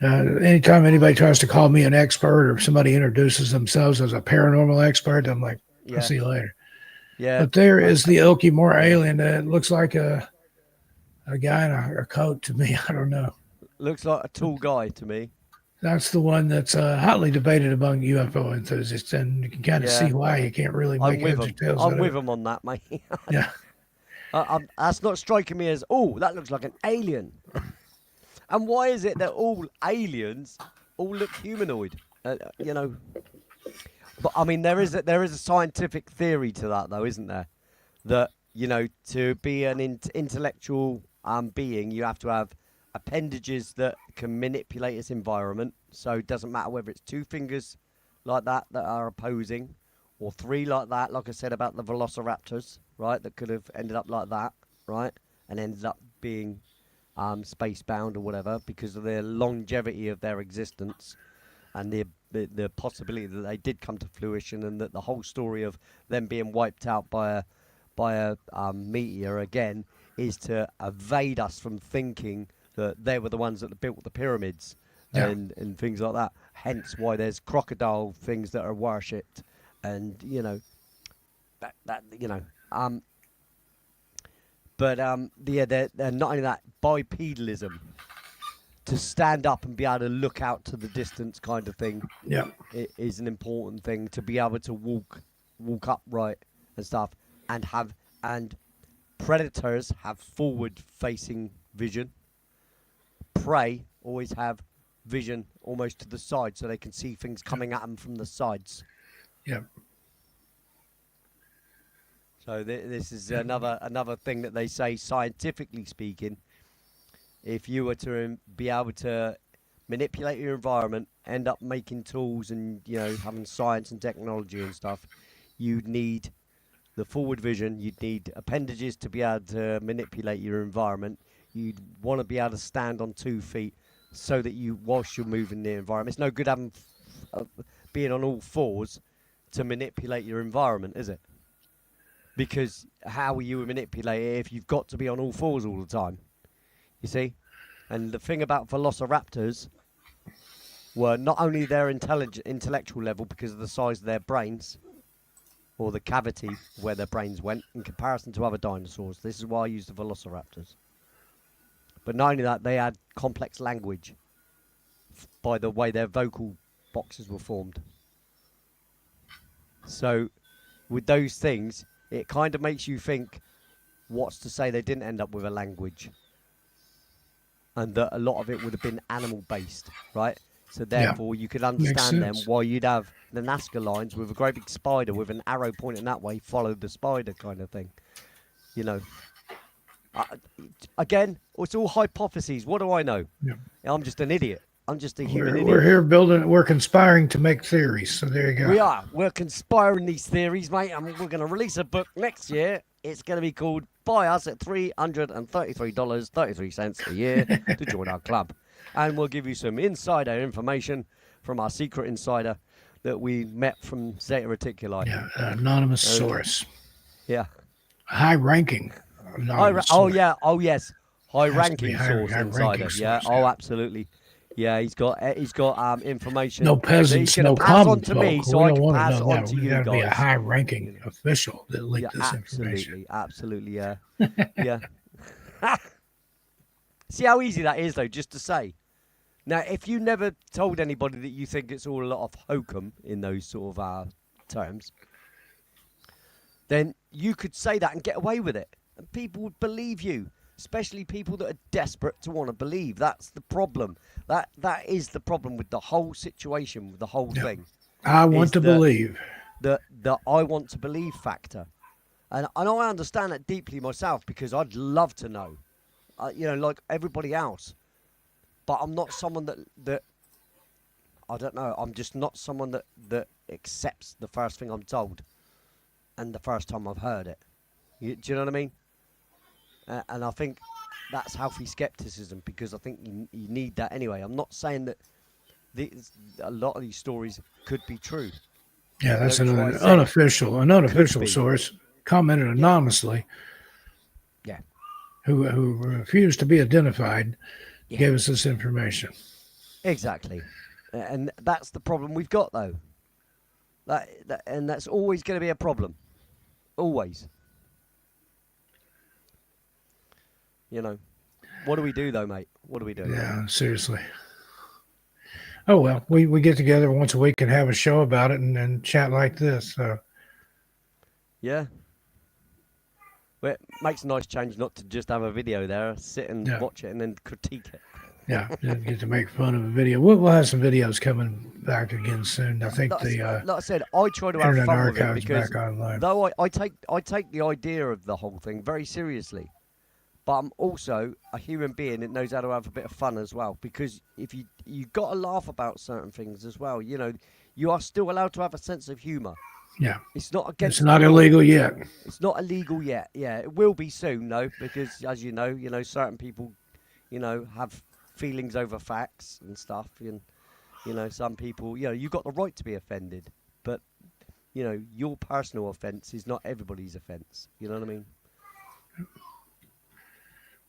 Anytime anybody tries to call me an expert or somebody introduces themselves as a paranormal expert, I'm like, I'll Yeah, see you later. yeah. But there is the Ilky Moor alien that looks like a guy in a coat to me. I don't know. Looks like a tall guy to me. That's the one that's hotly debated among UFO enthusiasts, and you can kind of see Yeah, why you can't really I'm make with heads or him. tails I'm out of with it. him on that, mate. Yeah, That's not striking me as that looks like an alien. And why is it that all aliens all look humanoid? You know, but I mean, there is a scientific theory to that, though, isn't there? That to be an intellectual being, you have to have appendages that can manipulate its environment, So it doesn't matter whether it's 2 fingers like that are opposing, or 3 like that, like I said about the velociraptors, right, that could have ended up like that, right, and ended up being space bound or whatever because of the longevity of their existence and the possibility that they did come to fruition, and that the whole story of them being wiped out by a meteor again is to evade us from thinking that they were the ones that built the pyramids and things like that. Hence why there's crocodile things that are worshipped, and that but yeah, they're not only that, bipedalism, to stand up and be able to look out to the distance kind of thing, is an important thing. To be able to walk upright and stuff, and predators have forward facing vision. Prey always have vision almost to the side, so they can see things coming at them from the sides. Yeah. So this is another thing that they say, scientifically speaking. If you were to be able to manipulate your environment, end up making tools and having science and technology and stuff, you'd need the forward vision. You'd need appendages to be able to manipulate your environment. You'd want to be able to stand on 2 feet so that whilst you're moving the environment, it's no good having being on all fours to manipulate your environment, is it? Because how will you manipulate it if you've got to be on all fours all the time? You see? And the thing about velociraptors were not only their intellectual level because of the size of their brains, or the cavity where their brains went in comparison to other dinosaurs. This is why I use the velociraptors. But not only that, they had complex language by the way their vocal boxes were formed. So with those things, it kind of makes you think, what's to say they didn't end up with a language? And that a lot of it would have been animal-based, right? So therefore, you could understand them while you'd have the Nazca lines with a great big spider with an arrow pointing that way, follow the spider kind of thing. Again, it's all hypotheses. What do I know? Yeah. I'm just an idiot. I'm just a human idiot. We're here we're conspiring to make theories. So there you go. We are. We're conspiring these theories, mate. And we're going to release a book next year. It's going to be called Buy Us at $333.33 a year to join our club. And we'll give you some insider information from our secret insider that we met from Zeta Reticuli. Yeah, anonymous source. Yeah. High-ranking anonymous source. Yes. High-ranking source insider. Yeah. Oh, absolutely. Yeah, he's got information. No peasants, no common folk. Me, so I can pass it on to you guys. Be a high-ranking official that leaked this information. Absolutely, yeah. Yeah. See how easy that is, though, just to say. Now, if you never told anybody that you think it's all a lot of hokum in those sort of terms, then you could say that and get away with it. And people would believe you, especially people that are desperate to want to believe. That's the problem. That is the problem with the whole situation, with the whole thing. I want to believe. The I want to believe factor. And I understand that deeply myself, because I'd love to know. Like everybody else. But I'm not someone that I don't know. I'm just not someone that accepts the first thing I'm told and the first time I've heard it. Do you know what I mean? And I think that's healthy skepticism, because I think you need that anyway. I'm not saying that a lot of these stories could be true. Yeah, that's an unofficial source commented anonymously. Yeah. Who refused to be identified. Yeah. Gave us this information. Exactly. And that's the problem we've got, though. And that's always going to be a problem. Always. What do we do, though, mate? What do we do? Yeah, seriously. Oh, well, we get together once a week and have a show about it and chat like this. So. Yeah. Well, it makes a nice change not to just have a video there, sit and watch it and then critique it. Yeah, get to make fun of a video. We'll have some videos coming back again soon. I think like I said, I try to have fun with it because back online. Though I take the idea of the whole thing very seriously, but I'm also a human being that knows how to have a bit of fun as well. Because if you got to laugh about certain things as well, you know, you are still allowed to have a sense of humour. Yeah. It's not It's against not the law. illegal yet. It's not illegal yet. Yeah, it will be soon though, because as you know, certain people, have feelings over facts and stuff, and some people, you've got the right to be offended, but your personal offence is not everybody's offence. You know what I mean?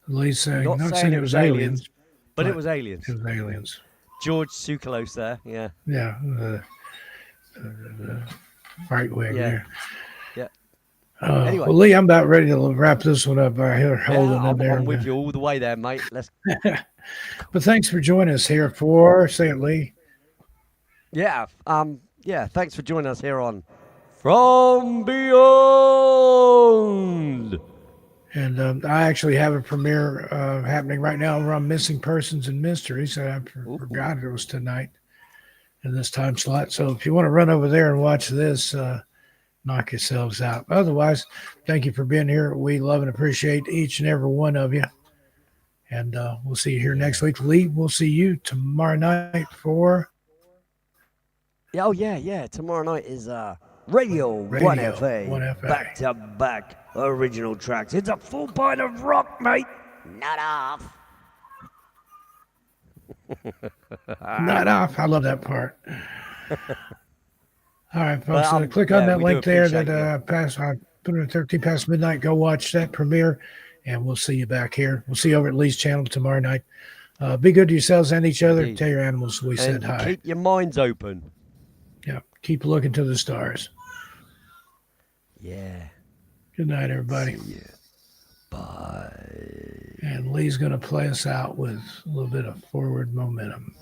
Lee's saying, Not not saying saying it it was was aliens, aliens, but it but was it aliens. was aliens. George Tsoukalos there, yeah. Yeah. The right wing Yeah, there. yeah. Well, Anyway, Lee, I'm about ready to wrap this one up right here, yeah, holding in there. I'm with you all the way there, mate. Let's. But thanks for joining us here for, say it, Lee. Yeah, thanks for joining us here on From Beyond. And I actually have a premiere happening right now around missing persons and mysteries. I forgot it was tonight in this time slot. So if you want to run over there and watch this, knock yourselves out. Otherwise, thank you for being here. We love and appreciate each and every one of you. And we'll see you here next week. Lee, we'll see you tomorrow night for Oh, yeah. Tomorrow night is Radio 1FA. Back to back original tracks. It's a full pint of rock, mate. Not off. Not off. I love that part. All right, folks. Click on that link there that I put it at 13 past midnight. Go watch that premiere, and we'll see you back here. We'll see you over at Lee's channel tomorrow night. Be good to yourselves and each other. Tell your animals we said hi. Keep your minds open. Yeah. Keep looking to the stars. Yeah. Good night, everybody. See ya. Bye. And Lee's going to play us out with a little bit of forward momentum.